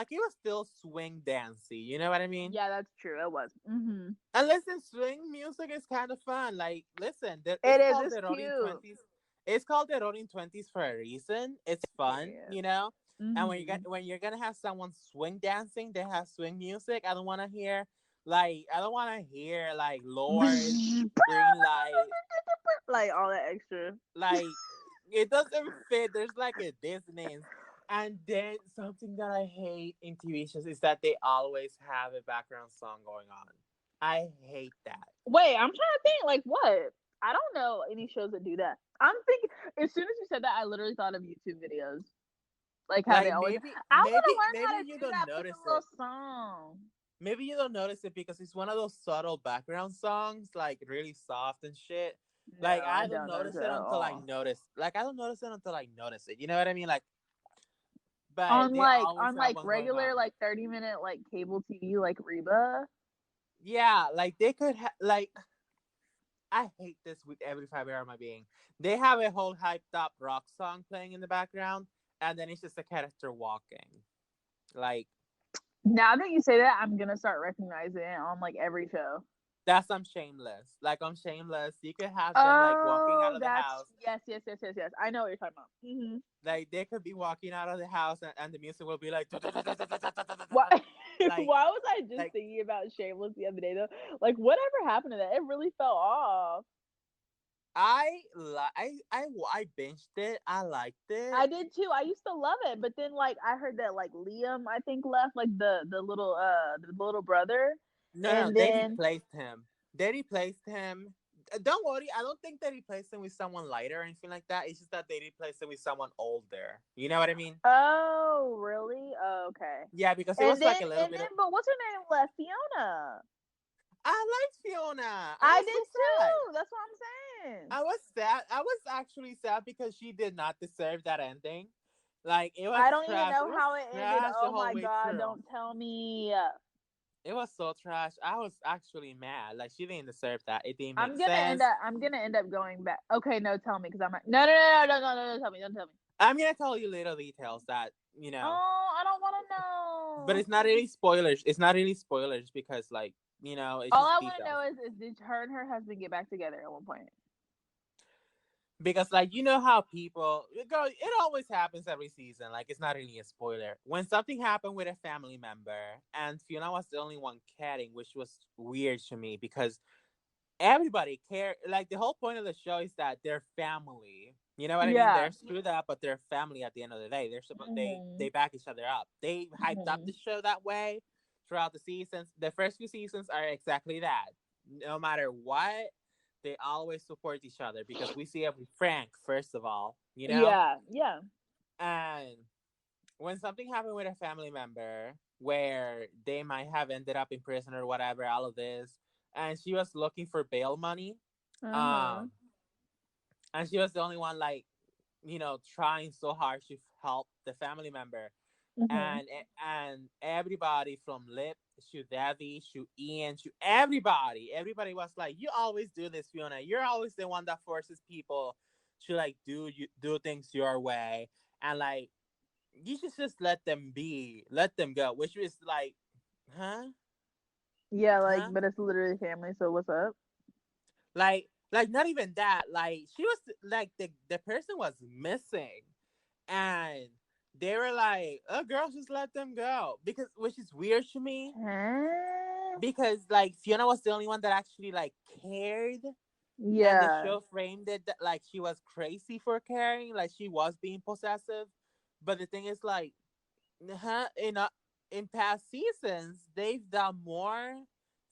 cute. still swing dancey, you know what I mean? Yeah, that's true. It was. And listen, swing music is kind of fun. Like, listen, It it's is. called It's the Roaring cute. Twenties. It's called the Roaring Twenties for a reason. It's fun, Period. you know. And Mm-hmm. when you're gonna have someone swing dancing, they have swing music. I don't want to hear I don't want to hear like Lord Green Light. Like all that extra. Like it doesn't fit. There's like a dissonance. And then something that I hate in TV shows is that they always have a background song going on. I hate that. Wait, I'm trying to think. Like what? I don't know any shows that do that. I'm thinking. As soon as you said that, I literally thought of YouTube videos. Like how they Like always. I want to learn maybe how to you do don't that. Put the notice little it. song. Maybe you don't notice it because it's one of those subtle background songs, like really soft and shit. No, Like I I don't don't notice notice it it at until I all. notice. Like I don't notice it until I notice it. You know what I mean? Like, but On they like always on have like one going regular on. like 30-minute like cable TV like Reba. Yeah, like they could like. I hate this with every fiber of my being. They have a whole hyped up rock song playing in the background, and then it's just a character walking. Like Now that you say that, I'm gonna start recognizing it on like every show. that's on Shameless. Like on Shameless, you could have them like walking out Oh, of the that's house. yes. I know what you're talking about. Hmm. Like they could be walking out of the house and the music will be like Why? like Why was I just like thinking about Shameless the other day though? Like, whatever happened to that? It really fell off. I binged it. I liked it. I did too. I used to love it, but then like I heard that like Liam, I think left like the little brother, No, and they then replaced him. They replaced him. Don't worry, I don't think they replaced him with someone lighter or anything like that. It's just that they replaced him with someone older. You know what I mean? oh really? Oh, okay. Yeah, because it was like a little And bit of. then but what's her name left? Fiona. I liked Fiona. I I was did so sad. too. That's what I'm saying. I was sad. I was actually sad because she did not deserve that ending. Like it was I don't even trash. know It was how it ended. trash the Oh whole my way god, through. don't tell me. It was so trash. I was actually mad. Like she didn't deserve that. It didn't make I'm gonna end sense. up I'm gonna end up going back. Okay, no, tell me because I'm like, no, tell me, don't tell me. I'm gonna tell you little details that you know, Oh, I don't want to but know. it's not really spoilers. It's not really spoilers because like it's All just I want to details. know is did her and her husband get back together at one point? Because like you know how people it always happens every season. Like it's not really a spoiler. When something happened with a family member and Fiona was the only one caring, which was weird to me because everybody care. Like the whole point of the show is that they're family. You know what I mean? Yeah. They're screwed up, but they're family at the end of the day. They're supposed Hmm. they back each other up. They hyped up Hmm. the show that way throughout the seasons. The first few seasons are exactly that. No matter what, they always support each other because we see every Frank first of all, Yeah. Yeah. and when something happened with a family member where they might have ended up in prison or whatever, all of this, and she was looking for bail money, Uh huh. um, and she was the only one like trying so hard to help the family member, Hmm. and everybody from Lip to Devi to Ian to everybody was like, you always do this, Fiona. You're always the one that forces people to like do things your way, and like you should just let them go, which is like, huh, Yeah, like, huh, but it's literally family. So what's up? like not even that. Like she was like the person was missing, and they were like, "Oh, girls, just let them go," because which is weird to me Huh? because like Fiona was the only one that actually like cared, and the Yeah. show framed it that like she was crazy for caring, like she was being possessive. But the thing is, like, in past seasons, they've done more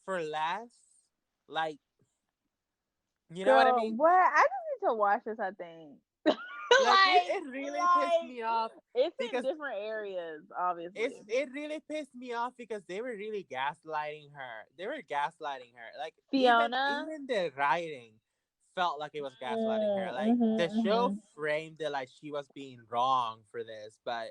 for less. Like, you know what I Girl, mean? what? I just need to watch this, I think. Like like, it really pissed like me off it's in because different areas, obviously. it really pissed me off because they were really gaslighting her. They were gaslighting her. Like Fiona. even the writing felt like it was gaslighting her. Like the show Mm-hmm. framed it like she was being wrong for this, but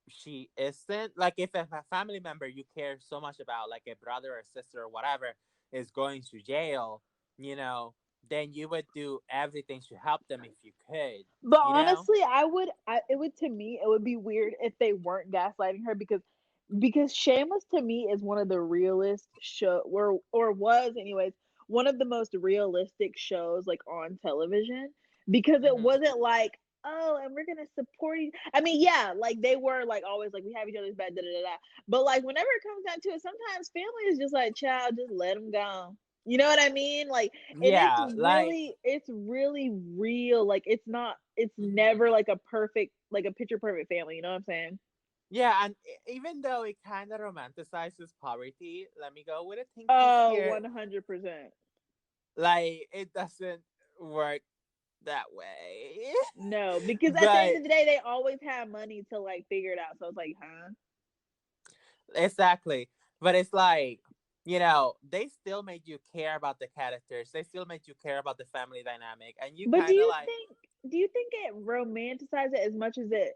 she isn't. Like if a family member you care so much about, like a brother or sister or whatever, is going to jail, you know, then you would do everything to help them if you could, But you know? honestly, it would, to me, it would be weird if they weren't gaslighting her because Shameless to me is one of the realest show or was anyways one of the most realistic shows like on television. because it Mm-hmm. wasn't like, oh, and we're gonna support each. I mean, yeah, like they were like always like we have each other's back, da da da da. But like whenever it comes down to it, sometimes family is just like, child, just let them go. You know what I mean? Like, and Yeah, like. it's really real. Like, it's Mhm. never like a perfect, like a picture perfect family. You know what I'm saying? Yeah, and even though it kind of romanticizes poverty, let me go with a think this Oh, here. 100%. Like, it doesn't work that way. No, because at the end But of the day, they always have money to like figure it out. So it's like, huh? exactly. But it's like, they still made you care about the characters. They still made you care about the family dynamic. And you But kind of like, do you think it romanticized it as much as it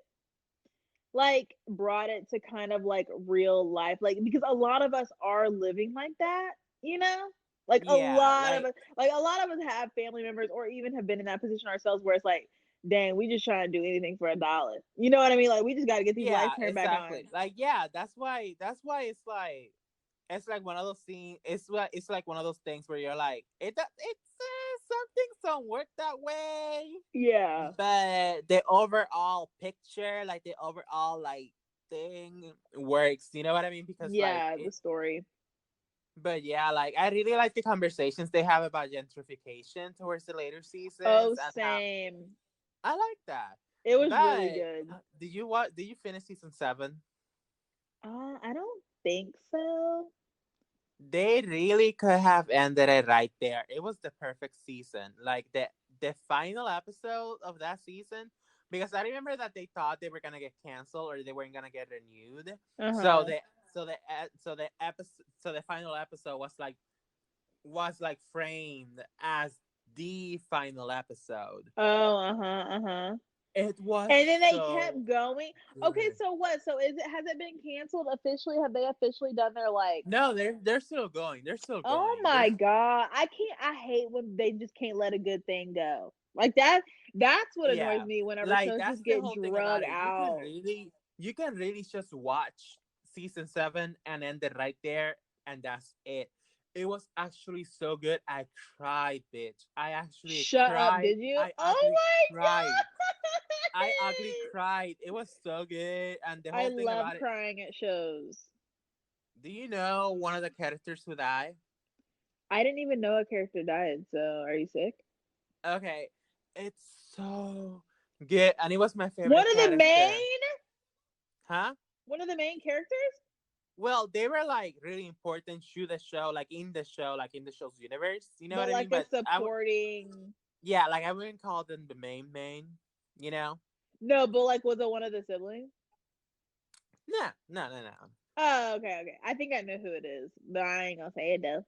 like brought it to kind of like real life? Like because a lot of us are living like that, you know? Like yeah, like, a lot of us have family members or even have been in that position ourselves where it's like, dang, we just trying to do anything for $1. You know what I mean? Like we just got to get these yeah, lights turned back on. exactly. Like, yeah, that's why it's like one of those scenes. It's like one of those things where you're like, some things don't work that way, Yeah. but the overall picture, like the overall like thing works. You know what I mean? Because like Yeah, the it. story. But yeah, like I really like the conversations they have about gentrification towards the later seasons Oh, and how same. I like that. It was really But good. did you finish season 7? I don't think so. They really could have ended it right there. It was the perfect season. Like the final episode of that season, because I remember that they thought they were gonna get canceled or they weren't gonna get renewed. So Uh-huh. the final episode was like framed as the final episode. Oh, uh-huh, uh-huh. It was And then they so kept going. Okay, good. so what? So has it been canceled officially? Have they officially done their like No, they're still going. They're still oh going. my God. I hate when they just can't let a good thing go. Like that's what annoys Yeah, me whenever like shows that's just the get whole thing about drug it. out. You can really just watch season 7 and end it right there, and that's it. It was actually so good. I cried, bitch. I actually Shut up, cried. did you? I Oh ugly my cried. I ugly God. cried. It was so good, and the I whole thing love about it. crying at shows. Do you know one of the characters who died? I didn't even know a character died, so are you sick? Okay, it's so good, and it was my One favorite of the character. main Huh? one of the main characters? Well, they were like really important to the show, like in the show, like in the show's universe. You know But what I mean? like a But supporting yeah, like I wouldn't call them the main. You know? no, but like was it one of the siblings? No, no, no, no. Oh, okay, okay. I think I know who it is, but I ain't gonna say it though.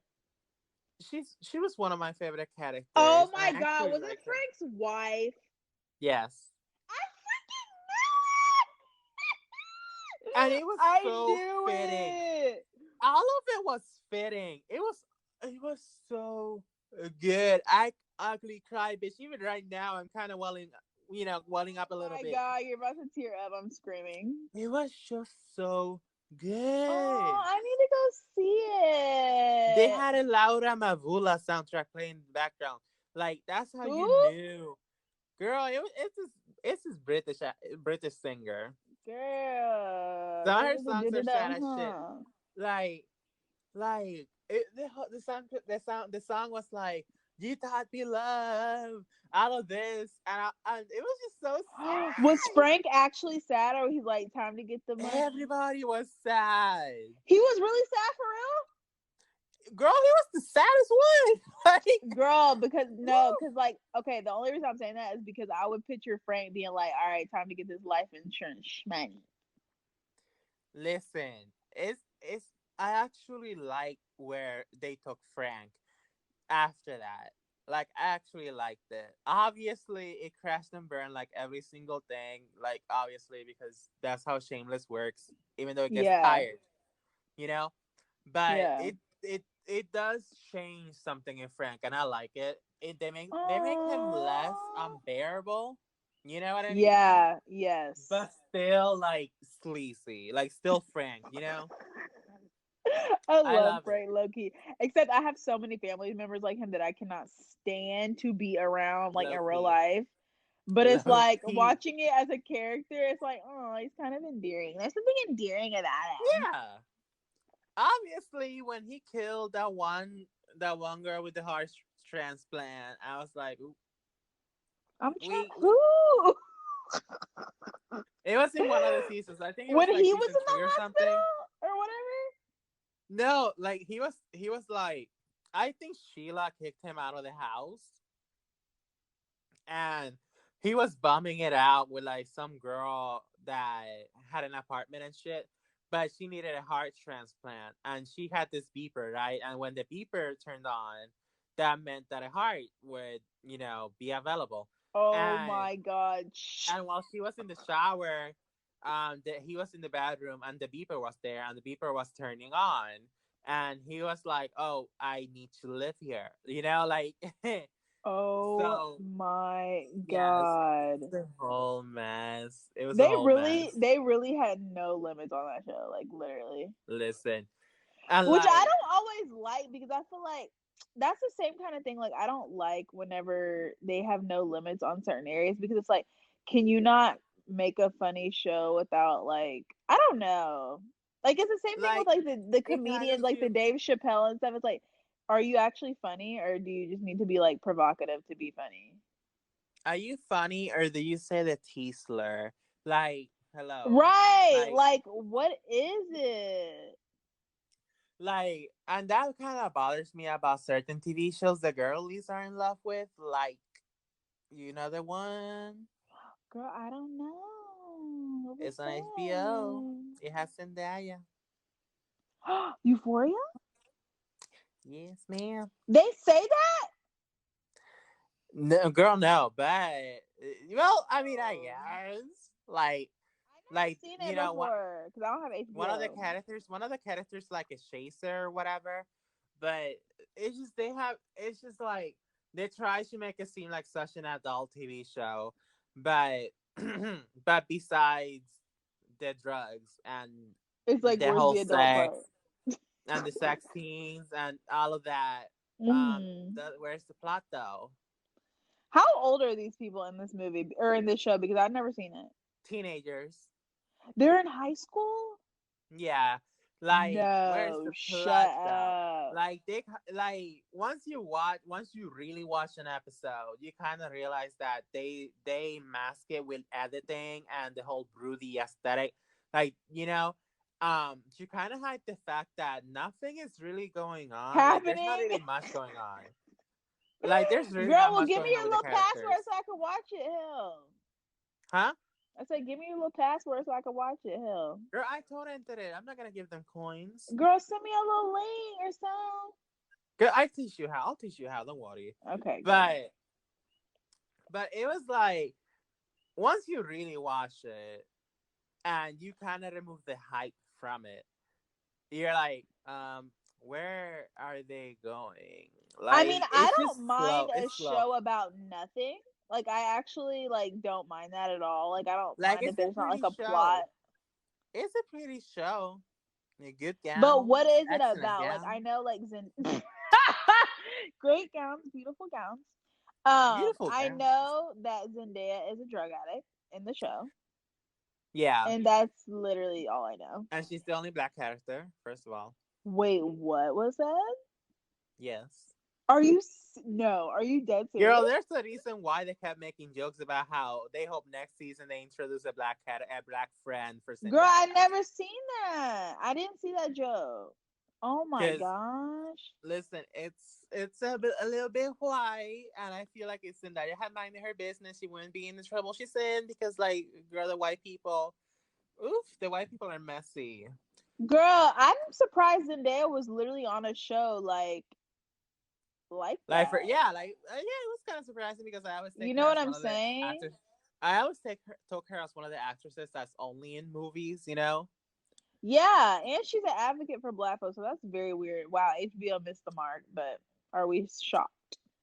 She was one of my favorite Oh characters, and I my God, actually was it like her. Frank's wife? Yes, I and freaking it was I so knew fitting. it. All of it was fitting. It was so good. I ugly cry, bitch. Even right now, I'm kind of welling up a Oh little my bit. God, you're about to tear up. I'm screaming. It was just so Oh, good. I need to go see They it. had a Laura Mavula soundtrack playing in the background. Like that's how Who? you knew, girl. It's this British singer. Girl, Some they of her really songs did are it sad up, as shit. huh? Like the song was like, you taught me love, all of this, and it was just so Was sad. Frank actually sad, or he's like, time to get the money? Everybody was sad. He was really sad for real? Girl, he was the saddest one. Like, Girl, because no, woo. because like, okay, the only reason I'm saying that is because I would picture Frank being like, all right, time to get this life insurance money. Listen, it's I actually like where they took Frank after that. Like I actually liked it. Obviously, it crashed and burned like every single thing. Like obviously, because that's how Shameless works. Even though it gets Yeah, tired, you know. But yeah. it does change something in Frank, and I like it. They make him less Oh, unbearable. You know what I mean? yeah, yes. But still like sleazy, like still Frank. You know? I I love love it. Frank low key. Except I have so many family members like him that I cannot stand to be around like Low in real key. life. But it's Low like key. watching it as a character, it's like, oh, he's kind of endearing. There's something endearing about him. Yeah. Obviously, when he killed that one girl with the heart transplant, I was like, "Ooh, I'm we, trying we who it was in one of the seasons. I think it was when like he was season in the 3 or something. hospital or whatever. No, like he was like, I think Sheila kicked him out of the house, and he was bumming it out with like some girl that had an apartment and shit, but she needed a heart transplant, and she had this beeper, right? And when the beeper turned on, that meant that a heart would, be available. Oh and my god. and while she was in the shower, he was in the bedroom, and the beeper was there, and the beeper was turning on, and he was like, "Oh, I need to live here," like. Oh So my yes, god. it's a whole mess. It was a They whole really mess. they really had no limits on that show, like literally. Listen, and Which I like, don't always like because I feel like that's the same kind of thing. Like I don't like whenever they have no limits on certain areas because it's like, can you not make a funny show without like I don't know. Like it's the same thing with like like the it kind of comedians, like the feels. Dave Chappelle and stuff. It's like, are you actually funny or do you just need to be like provocative to be funny? Are you funny, or do you say the T slur? Like, hello, Right. like, Like what is it? and that kind of bothers me about certain TV shows the girlies are in love with. Like, the one. Girl, I don't know. What was It's on HBO. that? It has Zendaya. Euphoria? Yes, ma'am. They say that? No, girl, no, but well, I mean, I Oh. guess like, I never seen it what before because I don't have HBO. one of the characters like a chaser or whatever, but it's just like they try to make it seem like such an adult TV show, but but besides the drugs and It's like, the where's whole the adult part? sex and the sex scenes and all of that, Hmm. where's the plot though? How old are these people in this movie or in this show? Because I've never seen it. Teenagers. They're in high school? Yeah, like, where's No, the shut plot though? up. Like, once you really watch an episode, you kind of realize that they mask it with editing and the whole broody aesthetic. Like, you kind of hide the fact that nothing is really going on. Like, there's not Happening? really much going on. Like, there's really Girl, not well, much give me going on your with the little characters, password so I can watch it. Hell. huh? I said, give me your little password so I can watch it. Hell. Girl, I told Entered it. I'm not gonna give them coins. Girl, send me a little link or something. Girl, I teach you how. I'll teach you how. Don't worry. Okay, good. But it was like, once you really watch it and you kind of remove the hype from it, you're like, where are they going? I mean, Like, I it's just don't mind slow. a It's slow. show about nothing. Like I actually like don't mind that at all. Like I don't Like, mind if it's a there's not like pretty a plot. show. It's a pretty show. Good But what gowns, is it excellent about? Like gowns, I know like great gowns, beautiful gowns. beautiful I gowns. know that Zendaya is a drug addict in the show. Yeah, And that's literally all I know. and she's the only black character. First of all, Wait, what was that? yes. Are you no, are you dead serious? Girl, there's a reason why they kept making jokes about how they hope next season they introduce a black friend for Girl, I Zendaya. never seen that. I didn't see that joke. Oh my Because gosh. listen, it's a little bit white, and I feel like if Zendaya had minded her business, she wouldn't be in the trouble she's in. Because, like, girl, the white people are messy. Girl, I'm surprised Zendaya was literally on a show like Like, for that. yeah, yeah, it was kind of surprising because I always take You her know what as I'm one of the saying? actors. I always took her as one of the actresses that's only in movies, you know. Yeah, and she's an advocate for Black folks, so that's very weird. Wow, HBO missed the mark, but are we shocked?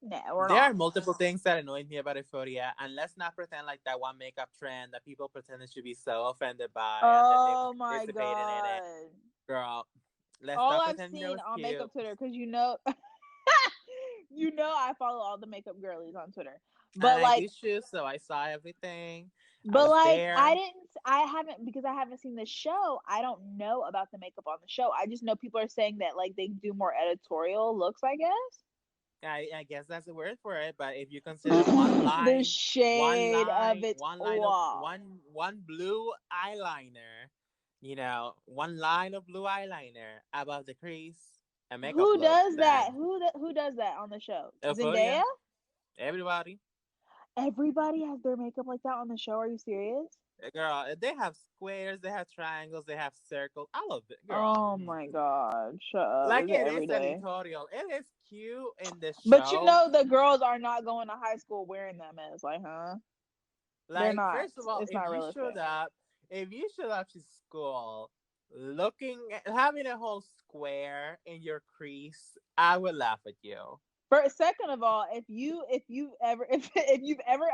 No, we're There not. are multiple things that annoyed me about Euphoria, and let's not pretend like that one makeup trend that people pretended to be so offended by, and then they Oh my participating in it. god. Girl, Let's All stop I've pretending it seen was on cute. makeup Twitter, because you know I follow all the makeup girlies on Twitter. And But I like do shoot, so I saw everything. I but was like there. I haven't, because I haven't seen the show. I don't know about the makeup on the show. I just know people are saying that like they do more editorial looks, I I guess that's the word for it. But if you consider guess. The shade of it one line of all. one blue eyeliner, one line of blue eyeliner above the crease, a makeup Who look, does that? then Who does that on the show? Zendaya? euphoria. Everybody, Everybody has their makeup like that on the show. Are you serious? girl, they have squares, they have triangles, they have circles. I love it, girl. Oh my god. Shut up. Like Is it it is every day? editorial. It is cute in the But you show. know the girls are not going to high school wearing them as like, huh? They're Like, not. first of all, It's not realistic. if you showed up to school having a whole square in your crease, I would laugh at you. First, second of all, if you've ever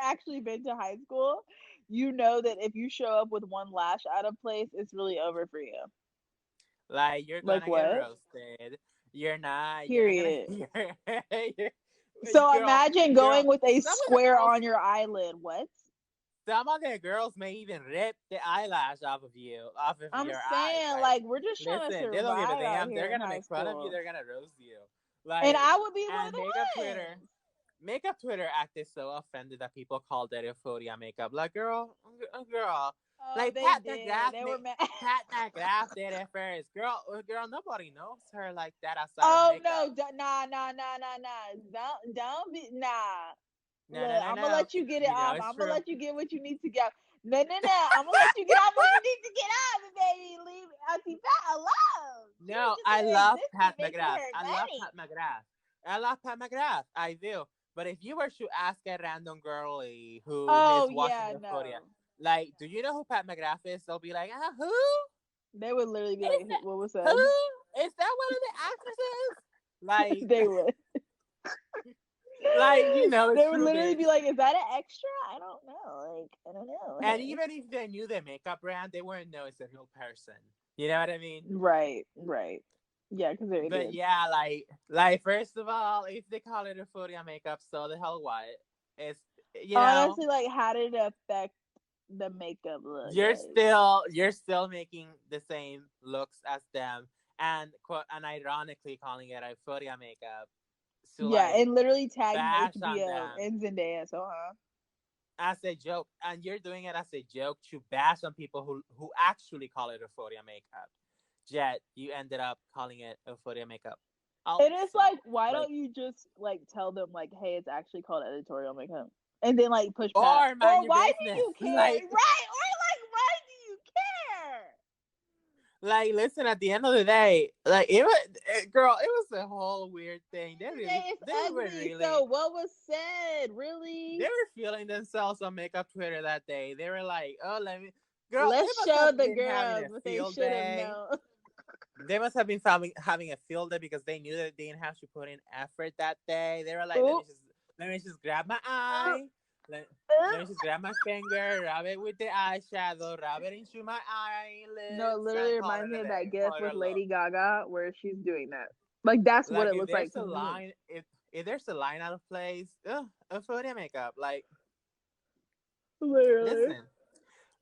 actually been to high school, you know that if you show up with one lash out of place, it's really over for you. Like, you're Like gonna get what? roasted. You're not gonna, Period. you're, So girl, imagine girl, going with a some of the square girls, on your eyelid. What? some of the girls may even rip the eyelash off of I'm your eyes. saying, Like, like, we're just trying to listen, they don't give a survive out damn. They're here in gonna high make fun of you. school. They're gonna roast you. And Like, I would be one of and the ones. makeup Twitter acted so offended that people called it euphoria makeup. Like, girl, Oh, like they did. They were mad. Pat McGrath did it first. Girl, nobody knows her like that outside of Oh makeup. no, nah. Don't be nah. No, Look, no, no, I'm gonna no. let you get it off. It's I'm gonna true. let you get what you need to get. No. I'm gonna let you get off what you need to get off, baby. Leave Auntie Pat alone. She was No, just I in love existence Pat making McGrath. her I love money. Pat McGrath. I love Pat McGrath. I do. But if you were to ask a random girlie who Oh is watching yeah, Euphoria, no. like, do you know who Pat McGrath is? They'll be like, who? They would literally be Is like, that "What was who? said?" Is that one of the actresses? Like, They would. like, it's They would true, literally bitch. be like, "Is that an extra? I don't know. Like, I don't know, And honey." even if they knew the makeup brand, they wouldn't know it's a real person. You know what I mean? Right. Yeah, because they're But idiots. yeah, like first of all, if they call it euphoria makeup, so the hell what? It's you know, Honestly, like, how did it affect the makeup look? Like, you're still making the same looks as them, and and ironically calling it euphoria makeup to yeah, like and literally tagging bash on HBO them and Zendaya. So, huh? as a joke, and you're doing it as a joke to bash on people who actually call it euphoria makeup. Yet you ended up calling it euphoria makeup. It is Also, like, why like, don't you just like tell them like, hey, it's actually called editorial makeup, and then like push back, or mind or your why do business. you care? Right? Or like, why do you care? Listen. At the end of the day, like it was, girl, it was a whole weird thing. It's They were ugly. really, So what was said? Really? they were feeling themselves on makeup Twitter that day. They were like, "Oh, let me." Girl, they Let's must show have the been having girls a what they field should have day. known. They must have been having a field day because they knew that they didn't have to put in effort that day. They were like, Oop, let me just grab my oop, eye. Let me oop. just grab my finger, rub it with the eyeshadow, rub it into my No, it eyelids, literally and call reminds it me a of day. that gif Call it with a look. Lady Gaga where she's doing that. Like that's what Like it looks like to me. if there's a line out of place, a photo makeup. Like, Literally. listen,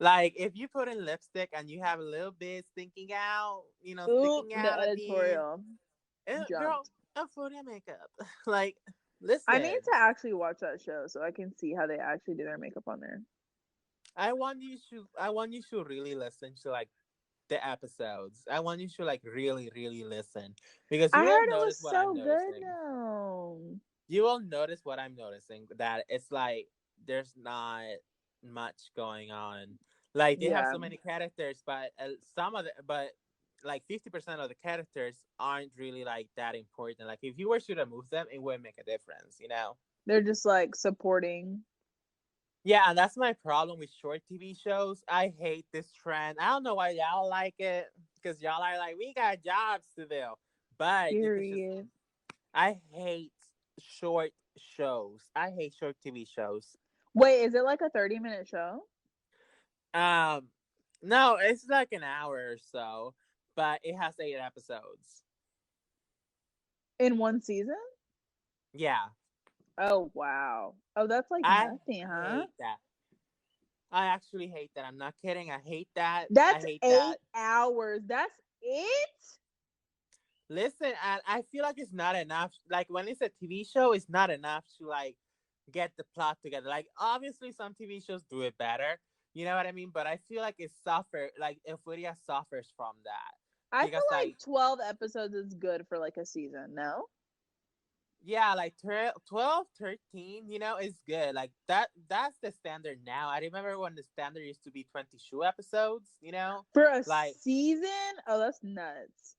like if you put in lipstick and you have a little bit sticking out, Oop, sticking the out at the end, editorial girl, jumped. a photo makeup. Like, I need listen, to actually watch that show so I can see how they actually do their makeup on there. I want you to really listen to like the episodes. I want you to like really, really listen because I you will heard it was notice what I'm so good noticing. though. You will notice what I'm noticing that it's like there's not much going on. Like they have Yeah, so many characters, but but like 50% of the characters aren't really like that important. Like if you were to remove them, it wouldn't make a difference. they're just like supporting. Yeah, and that's my problem with short TV shows. I hate this trend. I don't know why y'all like it because y'all are like, we got jobs to do. But you could just, Period. I hate short shows. I hate short TV shows. Wait, is it like a 30-minute show? Um, no, it's like an hour or so. but it has 8 episodes. In one season? Yeah, Oh wow. Oh, that's like I nothing, huh? hate that. I actually hate that. I'm not kidding. I hate that. I That's hate that. 8 hours. That's it? Listen, and I feel like it's not enough. Like when it's a TV show, it's not enough to like get the plot together. Like obviously, some TV shows do it better. You know what I mean? But I feel like it suffer. Like Euphoria suffers from that I feel because like like 12 episodes is good for like a season, no? yeah, like 12, 13, is good. Like that's the standard now. I remember when the standard used to be 22 episodes. For a Like season? Oh, that's nuts.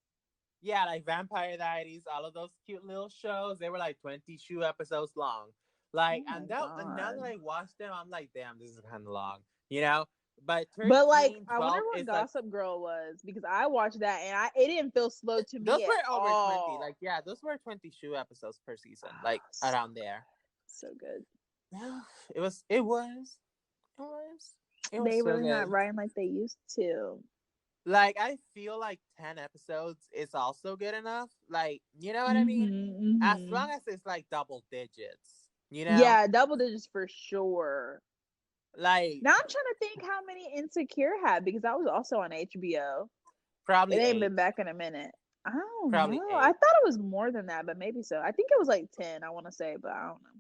yeah, like Vampire Diaries, all of those cute little shows, they were like 22 episodes long. Like, Oh my and now that god. I watch them, I'm like, damn, this is kind of long, you know? But But like, 13, I wonder 12 what is like, Gossip Girl was because I watched that and it didn't feel slow to those me at were over 20. Like, all. yeah, those were 22 episodes per season, like Oh, around there. so good. It was, it was They so really not good. writing like they used to. Like, I feel like 10 episodes is also good enough. Like, you know what I mean? Mm-hmm, As mm-hmm. long as it's like double digits. Yeah, double digits for sure. Like Now I'm trying to think how many Insecure had because that was also on HBO. It probably ain't eight, been back in a minute. I don't probably know. I eight. thought it was more than that, but maybe so. I think it was like 10, I want to say, but I don't know.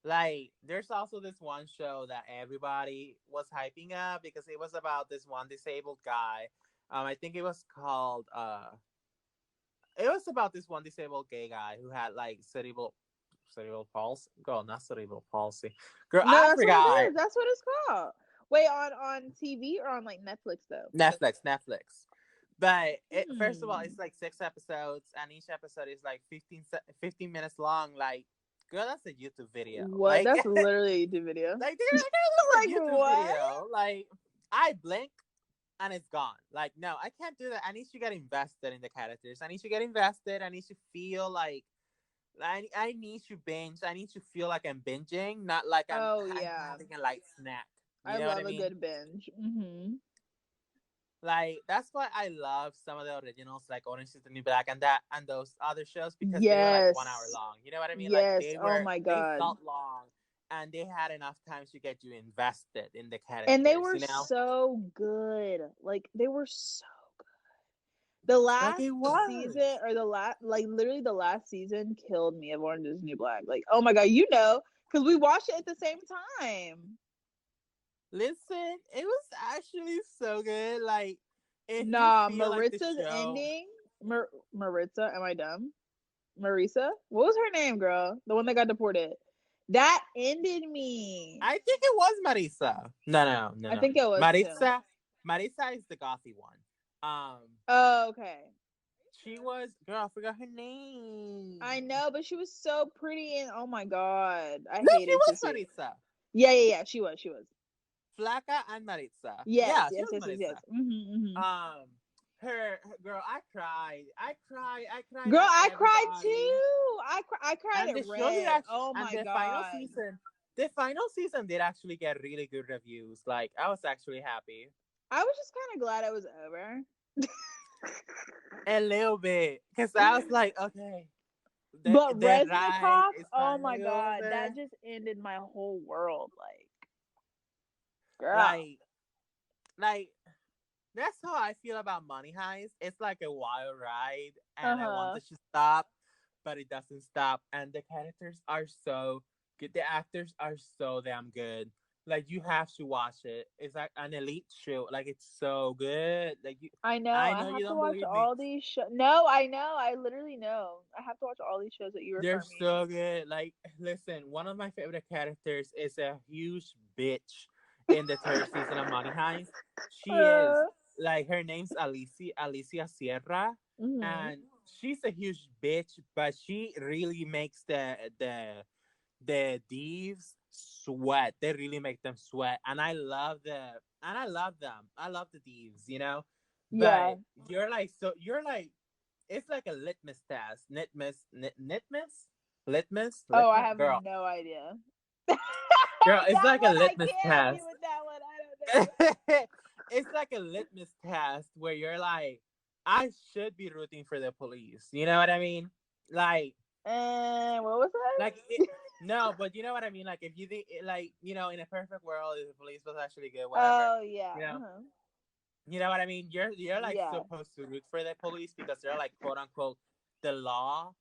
Like there's also this one show that everybody was hyping up because it was about this one disabled guy. I think it was called it was about this one disabled gay guy who had like cerebral palsy. Girl, not cerebral palsy. Girl, No, I that's what it forgot. is. That's what it's called. Wait, on TV or on like Netflix though? Netflix. But first of all, Hmm. it's like 6 episodes, and each episode is like 15 minutes long. Like, girl, that's a YouTube video. What? Like, That's literally a YouTube video. like, that's Like a YouTube what? video. Like, I blink and it's gone. Like, no, I can't do that. I need to get invested in the characters. I need to get invested. I need to feel like I need to binge. I need to feel like I'm binging, not like Oh I'm yeah, having a light snack. You I know what I love a mean? good binge. Hmm. Like that's why I love some of the originals like Orange is the New Black and those other shows because they were like 1 hour Yes, long. You know what I mean? Like yes. Oh my they god. felt long and they had enough time to get you invested in the And they characters, were you know? so good. Like they were so the Like last it was. season or the last like literally the last season killed me of Orange is the New Black. Like, oh my god, you know, because we watched it at the same time. Listen, it was actually so good. Like if you Nah, feel like the Maritza's show ending. Maritza, am I dumb? Marisa? What was her name, girl? The one that got deported. That ended me. I think it was Marisa. No, I no. think it was too. Marisa is the gothy one. Oh, okay. She was girl, I forgot her name. I know, but she was so pretty and oh my god. I No, she hated was to see it. Maritza. Yeah. She was. She was. Flaca and Maritza. Yes, Yeah, she yes, was yes, yes, yes. Maritza. Mm-hmm. Her girl, I cried. I cried Girl, at I cried everybody. too. I cried And at the show did Red. actually, Oh and my god. the final season did actually get really good reviews. Like I was actually happy. I was just kind of glad it was over. A little bit, because I was like, okay, But the ride Resnikov, is oh my finally god, that over. just ended my whole world. Like, girl. Like, like that's how I feel about Money Heist. It's like a wild ride, Uh and I want huh. it to stop, but it doesn't stop. And the characters are so good. The actors are so damn good. Like you have to watch it. It's like an elite show. Like it's so good. Like you, I know. I I know you have to don't watch believe me. all these shows. No, I know. I literally know. I have to watch all these shows that you They're refer me. so good. Like listen, one of my favorite characters is a huge bitch in the third season of Money Heist. She is Uh, like her name's Alicia Sierra, hmm. and she's a huge bitch, but she really makes the thieves sweat. They really make them sweat, and I love them. I love the thieves, you know. Yeah. But you're like it's like a litmus test. Oh, I have Girl, no idea. girl, it's That like a one I litmus can't help you test. with that one. I don't know. it's like a litmus test where you're like, I should be rooting for the police. You know what I mean? Like, And what was it, that? no, but you know what I mean. Like, if you think, like, in a perfect world, if the police was actually good, whatever. Oh yeah. You know, Uh-huh. you know what I mean. You're like Yeah. supposed to root for the police because they're like quote unquote the law.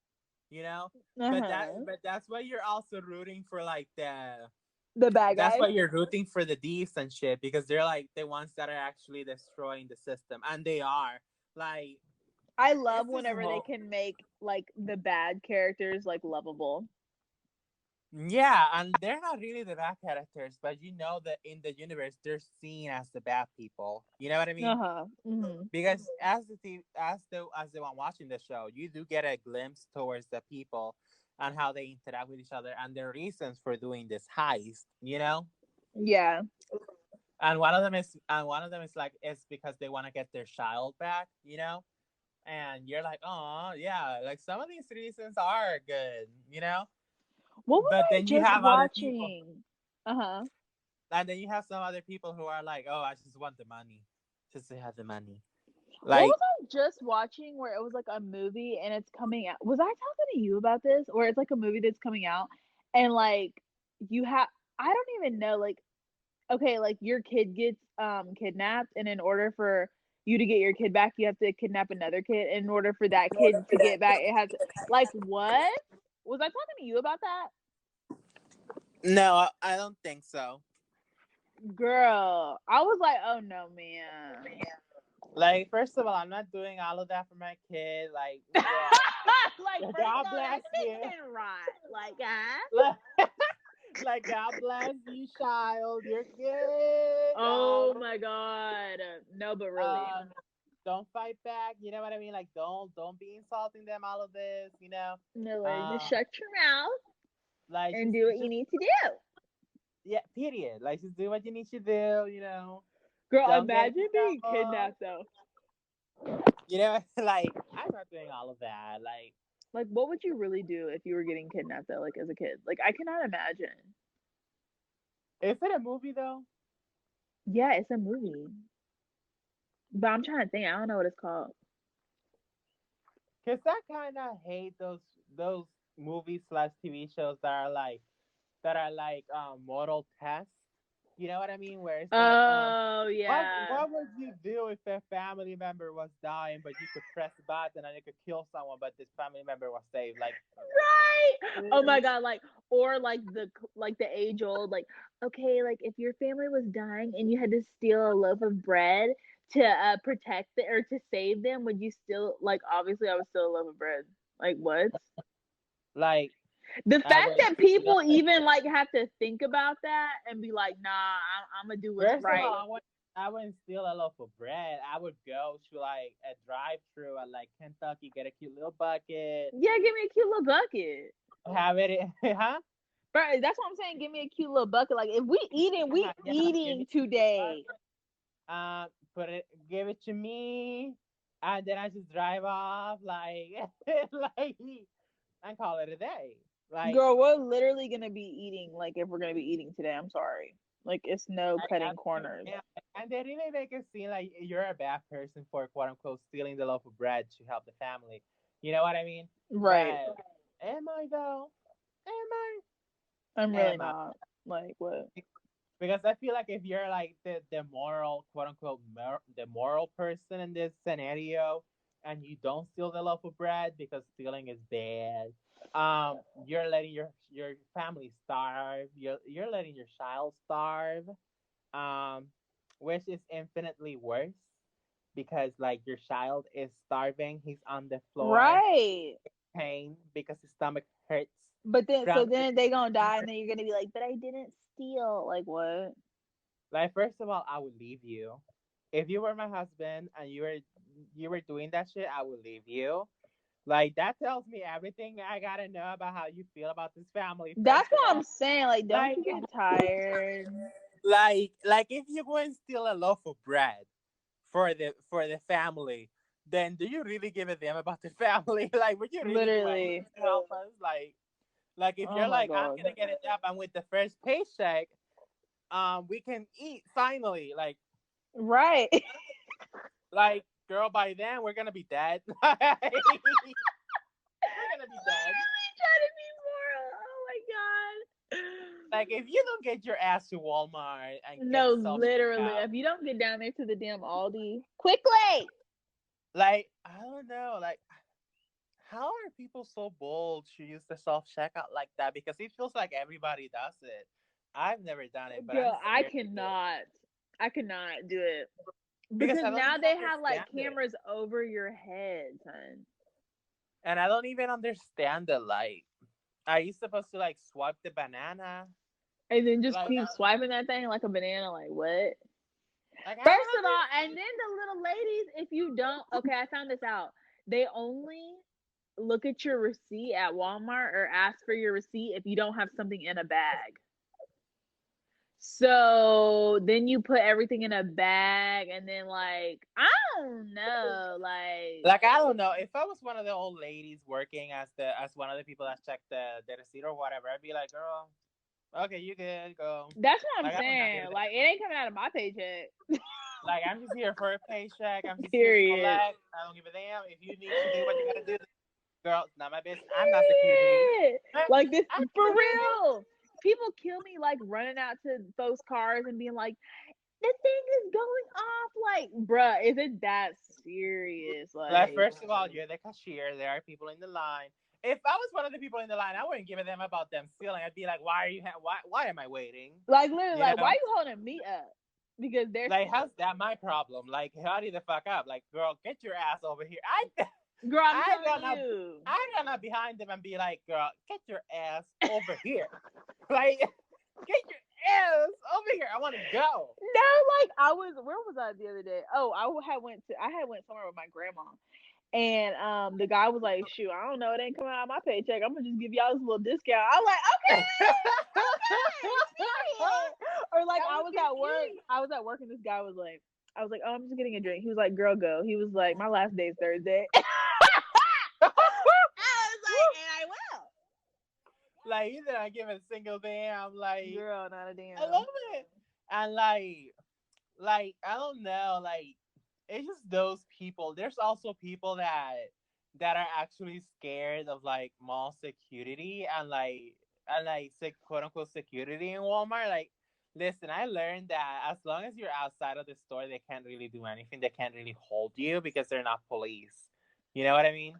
You know, Uh-huh. but that's why you're also rooting for like the The bad that's guys. why you're rooting for the thieves and shit because they're like the ones that are actually destroying the system, and they are. Like, I love it's this whenever they whole can make like the bad characters like lovable. yeah, and they're not really the bad characters, but you know that in the universe they're seen as the bad people. You know what I mean? Uh-huh. Mhm. Because as the one watching the show, you do get a glimpse towards the people and how they interact with each other and their reasons for doing this heist. You know, Yeah. and one of them is like it's because they want to get their child back. You know, and you're like, oh yeah, like some of these reasons are good. You know, What was but I then you just have other people, watching? Uh-huh. and then you have some other people who are like, oh, I just want the money, just to have the money. What Like, was I just watching where it was like a movie and it's coming out? Was I talking to you about this? Or it's like a movie that's coming out and like you have I don't even know like okay, like your kid gets kidnapped and in order for you to get your kid back, you have to kidnap another kid. And in order for that kid to get back, it has to like what? Was I talking to you about that? no, I don't think so. Girl, I was like, "Oh no, man." Like, first of all, I'm not doing all of that for my kid. Like, yeah, Like first of God all, that bless shit you. can rot. Like, huh? Like, God bless you, child. You're good. Oh my god. No, but really. Um, don't fight back. You know what I mean? Like, don't be insulting them. All of this, you know. No, like just Uh, shut your mouth like and just do what you just need to do. yeah. Period. Like, just do what you need to do. You know. Girl, Don't get in imagine being trouble. kidnapped though. You know, like I'm not doing all of that. Like, Like, what would you really do if you were getting kidnapped though, like as a kid? Like, I cannot imagine. is it a movie though? Yeah, it's a movie. But I'm trying to think. I don't know what it's called. Cause I kind of hate those movies slash TV shows that are like moral tests. You know what I mean? Where it's like, Oh, what yeah. what would you do if a family member was dying, but you could press a button and you could kill someone, but this family member was saved? Like, Right. Oh my god, like or like the age old like okay, like if your family was dying and you had to steal a loaf of bread to protect the, or to save them, would you still like obviously I would steal a loaf of bread. Like what? like The I fact wouldn't that steal people it. even like have to think about that and be like, "Nah, I'm gonna do what's First of all, right." I wouldn't steal a loaf of bread. I would go to like a drive-through at like Kentucky, get a cute little bucket, Yeah, give me a cute little bucket. have it, huh? Right, that's what I'm saying. Give me a cute little bucket. Like if we Yeah, yeah, give eating me a today. bucket. Put it, give it to me, and then I just drive off, like, like, and call it a day. Like, Girl, we're literally gonna be eating like if we're gonna be eating today. I'm sorry. Like it's no I cutting got you. corners. Yeah, and they really make it seem like you're a bad person for quote unquote stealing the loaf of bread to help the family. You know what I mean? Right. But am I though? Am I? I'm really Am I? not. Like what? Because I feel like if you're like the moral quote unquote the moral person in this scenario, and you don't steal the loaf of bread because stealing is bad, you're letting your family starve. You're letting your child starve, um, which is infinitely worse because like your child is starving. He's on the floor, Right. pain because his stomach hurts. But then so Ground then they gonna die and then you're gonna be like, but I didn't steal. Like what? Like, first of all, I would leave you. If you were my husband and you were doing that shit, I would leave you. Like, that tells me everything I gotta know about how you feel about this family. That's First of what I'm all, saying. Like, don't like, you get tired? like if you go and steal a loaf of bread for the family, then do you really give a damn about the family? Like, would you really do anything Literally. to help us? Like if Oh you're my like, I'm god. gonna get a job, and with the first paycheck, we can eat finally. Like, Right. Like, girl, by then we're gonna be dead. We're gonna be dead. Literally trying to be moral. Oh my god. Like, if you don't get your ass to Walmart and get No, self literally. checkout, If you don't get down there to the damn Aldi quickly. like, I don't know, like, how are people so bold to use the self checkout like that? Because it feels like everybody does it. I've never done it, but I'm Girl, I scared to do it cannot. I cannot do it. because Because I don't now even they have like understand it, cameras over your head, son. and I don't even understand it. Like, are you supposed to like swipe the banana? And then just Like, keep swiping that thing like a banana, like what? like I First don't of all, and then the little ladies, if you don't, okay, I found this out. They only look at your receipt at Walmart or ask for your receipt if you don't have something in a bag. So then you put everything in a bag, and then like I don't know, like I don't know. If I was one of the old ladies working as one of the people that checked the receipt or whatever, I'd be like, girl, okay, you good, go. that's what I'm Like, I don't have to give saying. them. Like it ain't coming out of my paycheck. Like, I'm just here for a paycheck. I'm just here to Period. collect. I don't give a damn. If you need to do what you gotta do, girl, it's not my business. I'm not security. Period. Like this I'm for security. real. People kill me like running out to folks' cars and being like, the thing is going off. Like, bruh, is it that serious? Like, Like, first of all, you're the cashier. There are people in the line. If I was one of the people in the line, I wouldn't give a damn about them stealing. I'd be like, why are you? Why am I waiting? literally, You like, why know, you holding me up? Because they're like, how's that my problem? Like, hurry the fuck up. Like, girl, get your ass over here. girl. I'm I telling gonna you. I gonna behind them and be like, girl, get your ass over here. Like, get your ass over here. I want to go. No, like I was. Where was I the other day? Oh, I had went somewhere with my grandma, and the guy was like, "Shoot, I don't know. It ain't coming out of my paycheck. I'm gonna just give y'all this little discount." I'm like, "Okay, okay, period." Or like That I would was be at work. me. I was at work, and this guy was like, "I was like, oh, I'm just getting a drink." He was like, "Girl, go." He was like, "My last day is Thursday." I was like, "And I will." Like, you did not give a single damn. Like, Girl, not a I love damn. it. And like I don't know, like it's just those people. There's also people that are actually scared of like mall security and quote unquote security in Walmart. Like, listen, I learned that as long as you're outside of the store, they can't really do anything. They can't really hold you because they're not police. You know what I mean?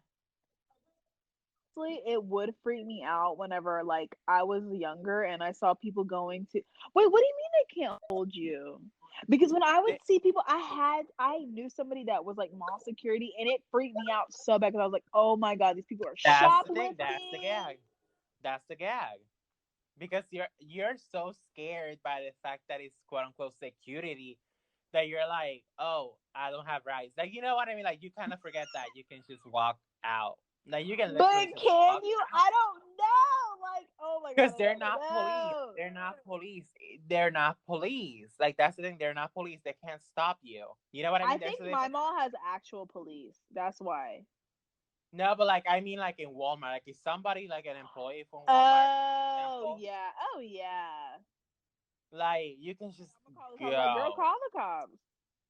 Honestly, it would freak me out whenever like I was younger and I saw people going to wait, what do you mean they can't hold you? Because when I would They- see people, I knew somebody that was like mall security and it freaked me out so bad because I was like, oh my god, these people are That's the thing. That's the shoplifting. gag. That's the gag. Because you're so scared by the fact that it's quote unquote security that you're like, oh, I don't have rights. Like, you know what I mean? Like, you kind of forget that you can just walk out. Like, you can But literally just can walk you? out I don't know. Like, oh my god, because I they're don't not police. know. They're not police. They're not police. Like, that's the thing. They're not police. They can't stop you. You know what I I mean? There's think a my difference. mall has actual police. That's why. No, but like, I mean, like in Walmart, like, is somebody like an employee from Walmart, for Oh example, yeah. Oh yeah. like, you can just I'm gonna call the cops. Like, girl, go. call the cops.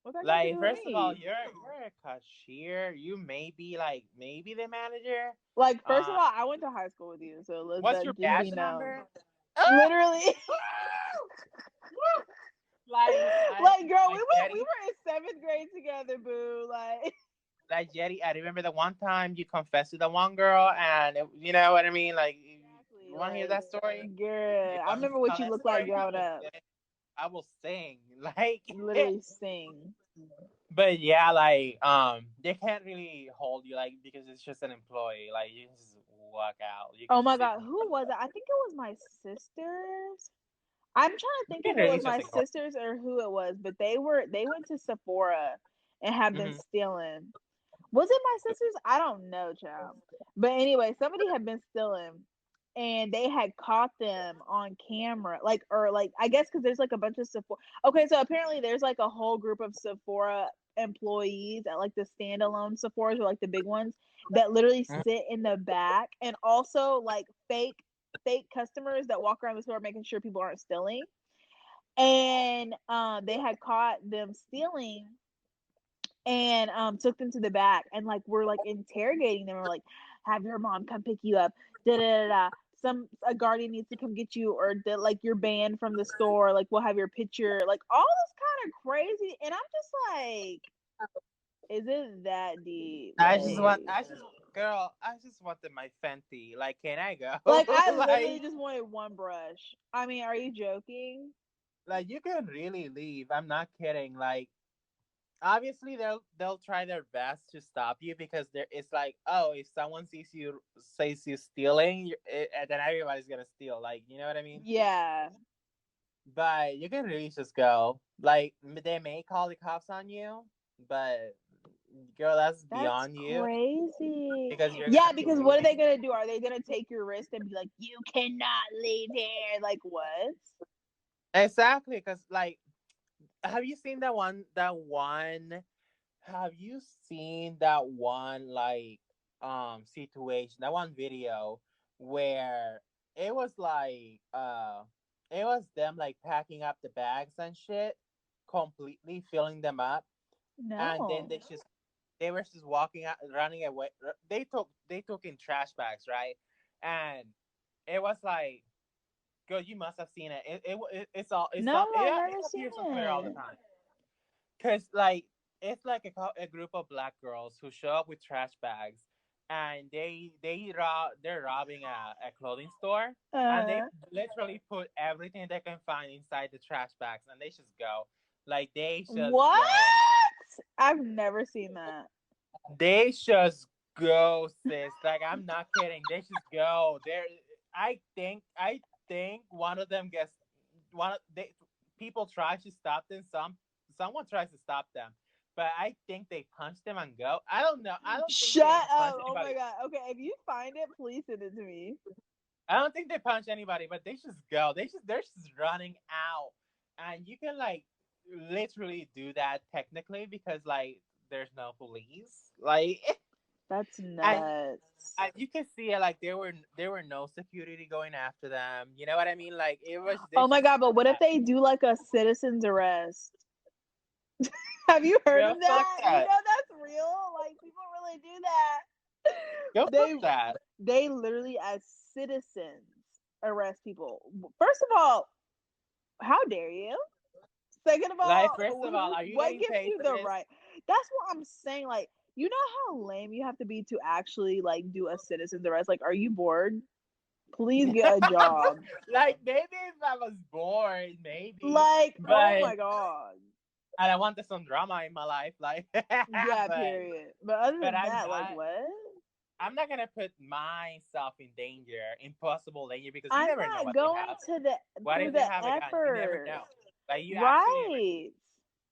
What's that got to Like, do with first of all, me? you're a cashier. You may be like maybe the manager. Like, first of Uh, all, I went to high school with you, so let what's your that just be badge known. number? Ah! Literally, Like, like, girl, like we Jetty, were in seventh grade together, boo. Like, like Jetty. I remember the one time you confessed to the one girl, and you know what I mean. Like, exactly. you want to hear Like, that story? girl, You I want me to remember what tell you that looked like story? growing up. I will sing. Like, Literally sing. but yeah, like they can't really hold you like because it's just an employee. Like, you can just walk out. You can Oh my just sit. god, who was it? I think it was my sisters. I'm trying to You think can if it really was just my ignore. sisters or who it was, but they went to Sephora and have been Hmm. stealing. Was it my sisters? I don't know, child. But anyway, somebody had been stealing and they had caught them on camera. Like, or like, I guess because there's like a bunch of Sephora. Okay, so apparently there's like a whole group of Sephora employees at like the standalone Sephoras or like the big ones that literally sit in the back and also like fake customers that walk around the store making sure people aren't stealing. and they had caught them stealing, and took them to the back, and like we're like interrogating them. We're like, have your mom come pick you up. Da da da da. A guardian needs to come get you, or that like you're banned from the store. Like we'll have your picture. Like all this kind of crazy, and I'm just like, is it that deep? Girl, I just wanted my Fenty. Like, can I go? Like I literally just wanted one brush. I mean, are you joking? like you can really leave. I'm not kidding. Like, obviously they'll try their best to stop you because it's like, oh, if someone says you stealing, then everybody's gonna steal. Like, you know what I mean? Yeah. But you can really just go. Like, they may call the cops on you, but girl, that's That's beyond you crazy. because you're Yeah, gonna be because what are moving. they gonna do? Are they gonna take your wrist and be like, "You cannot leave here"? Like what? Exactly, because like, have you seen that one? That one. Have you seen that one like situation? That one video where it was like it was them like packing up the bags and shit, completely filling them up, and then No. they were just walking out, running away. They took in trash bags, right? And it was like, girl, you must have seen it. It's No, on I've it never seen appears on Twitter all the it. time. Cause like it's like a group of black girls who show up with trash bags, and they're robbing a clothing store, and they Uh, literally put everything they can find inside the trash bags, and they just go, like they just what? go, I've never seen that. they just go, sis. Like I'm not kidding, they just go. I think one of them gets one of they people try to stop them. Someone tries to stop them, but I think they punch them and go. I don't know. I don't think Shut they punch up. Oh my anybody. god. Okay, if you find it, please send it to me. I don't think they punch anybody, but they just go. They're just running out, and you can like literally do that technically because like there's no police. Like That's and nuts. you can see it like there were no security going after them. You know what I mean? Like it was they Oh my just god, but what if they do like a citizen's arrest? Have you heard go of fuck that? You that. know that's real. Like people really do that. Go fuck They that. they literally as citizens arrest people. First of all, how dare you? Second of Like all, first of all, are you what getting gives paid you for the this? right? That's what I'm saying. Like, you know how lame you have to be to actually like do a citizen's arrest? Like, are you bored? Please get a job. like maybe if I was bored, maybe, Like, oh but my god. and I wanted some drama in my life, like, Yeah, period. But other but than that, like what? I'm not gonna put myself in danger, impossible danger, because you I'm never know not what they going have. to the What through if they the have a gun? You never effort. know. Like you actually never Right.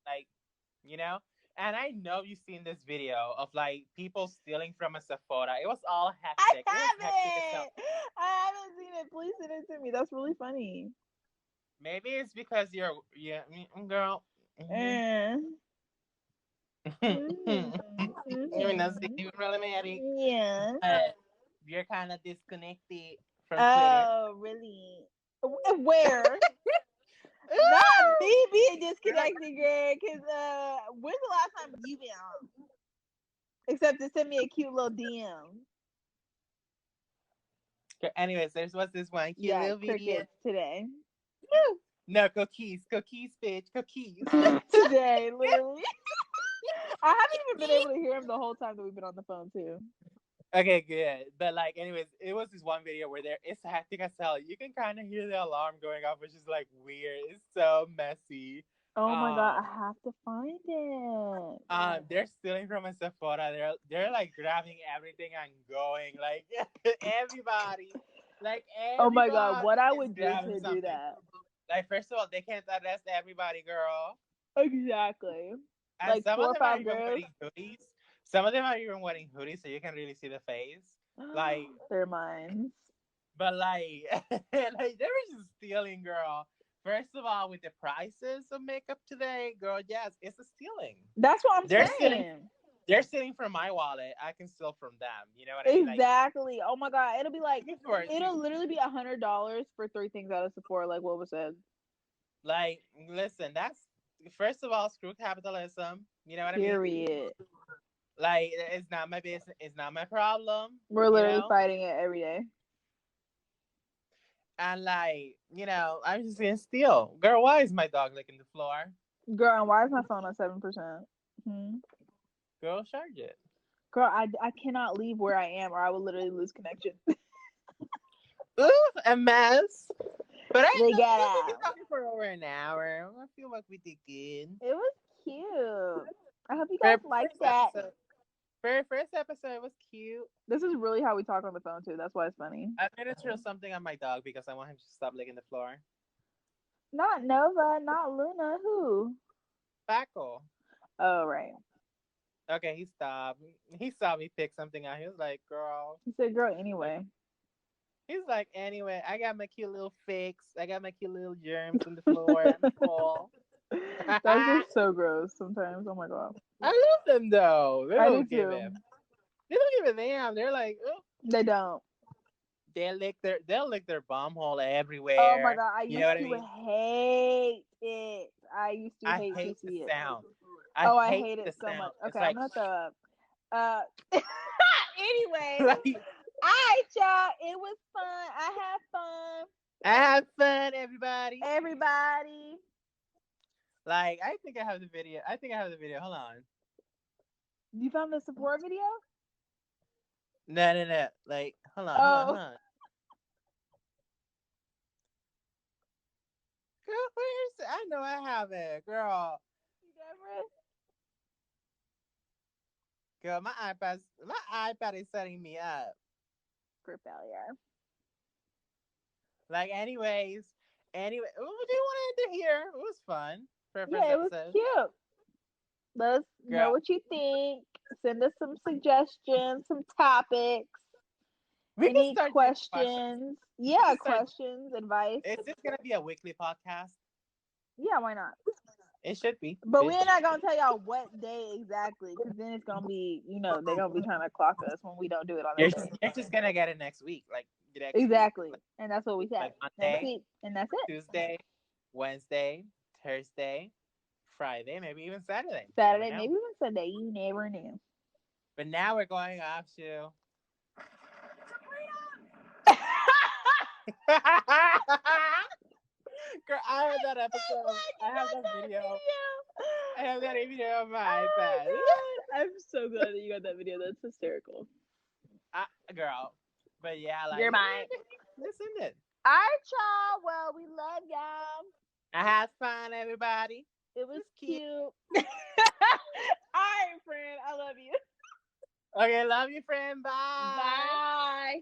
like, you know. And I know you've seen this video of like people stealing from a Sephora. It was all I hectic. It was hectic as hell. haven't. I haven't seen it. Please send it to me. That's really funny. Maybe it's because you're, yeah, girl. Mhm. Eh. You're not Mm-hmm. seeing problematic. Yeah. But you're kind of disconnected from Twitter. Oh, really? Where? Not Ooh! me being Girl. disconnected, girl. Cause when's the last time you been on? Except to send me a cute little DM. Okay, anyways, there's what's this one cute Yeah, little video. crickets today. Woo! No, cookies, bitch, cookies. Today, literally. I haven't even been able to hear him the whole time that we've been on the phone too. Okay, good. But like, anyways, it was this one video where it's hectic as hell. You can kind of hear the alarm going off, which is like weird. It's so messy. Oh my god, Um, I have to find it. they're stealing from a Sephora. They're like grabbing everything and going. Like like Oh my god, everybody what I is would do grabbing to do something. that. Like first of all, they can't arrest everybody, girl. Exactly. And Like some four of or them are five even girls. wearing hoodies. Some of them are even wearing hoodies, so you can really see the face. Like, They're mine. but like, like they were just stealing, girl. First of all, with the prices of makeup today, girl, yes, it's a stealing. That's what I'm They're stealing. saying. They're stealing from my wallet. I can steal from them. You know what I mean? Like, Exactly. Oh my god, it'll be like it's worth it. it'll literally be $100 for three things out of Sephora, like what was said. Like, listen, that's first of all, screw capitalism. You know what I mean? Period. Like, it's not my business. It's not my problem. We're You literally know? fighting it every day. And like, I'm just being still. Girl, why is my dog licking the floor? Girl, and why is my phone on 7%? Hmm. Girl, charge it. Girl, I cannot leave where I am or I will literally lose connection. Ooh, a mess. But I They know got we've been out. talking for over an hour. I feel like we did good. It was cute. I hope you For guys our like first that. episode. For our first episode, it was cute. This is really how we talk on the phone too. That's why it's funny. I'm gonna throw something on my dog because I want him to stop licking the floor. Not Nova, not Luna. Who? Paco. Oh right. Okay, he stopped. He saw me pick something out. He was like, "Girl." He said, "Girl, anyway." He's like, "Anyway, I got my cute little fix. I got my cute little germs on the floor. I'm full." Dogs are I so gross sometimes. Oh my god. love them though. They I do don't give too. a. They don't give a damn. They're like, oh, They don't. they'll lick their bum hole Oh my everywhere. god, I You know used what I to mean? hate it. I used to I hate to hate the see it. sound. I Oh, I hate hate the it so much. sound. It's Okay, I'm like, gonna throw up. Anyway, like alright, y'all. It was fun. I had fun. have fun, everybody. Everybody. Like, I think I have the video. I think I have the video. Hold on. You found the Sephora video? No, no, no. Like, hold Oh. on. Girl, where's? I know I have it, girl. Deborah? Girl, my iPad is setting me up. For failure. Like, anyway, what do you want to end here? It was fun for our first Yeah, it was episode, cute. Let us know girl. what you think. Send us some suggestions, some topics, We can any start doing questions. questions. We Yeah, can start. questions, advice. Is this gonna be a weekly podcast? Yeah, why not? It should be, But bitch. we're not gonna tell y'all what day exactly, because then it's gonna be, they're gonna be trying to clock us when we don't do it on You're that just, day. you're just gonna get it next week, like the next Exactly, week, and that's what we said like next Monday, week, and that's it. Tuesday, Wednesday, Thursday, Friday, maybe even Saturday. You never Saturday, know. maybe even Sunday. You never know. But now we're going off to. Girl, I have that episode. I have that video. I have that video on my iPad. Oh my god! I'm so glad that you got that video. That's hysterical. Girl. But yeah, like You're mine. listen it. All right, y'all. Well, we love y'all. I had fun, everybody. It was It's cute. cute. All right, friend. I love you. Okay, love you, friend. Bye. Bye.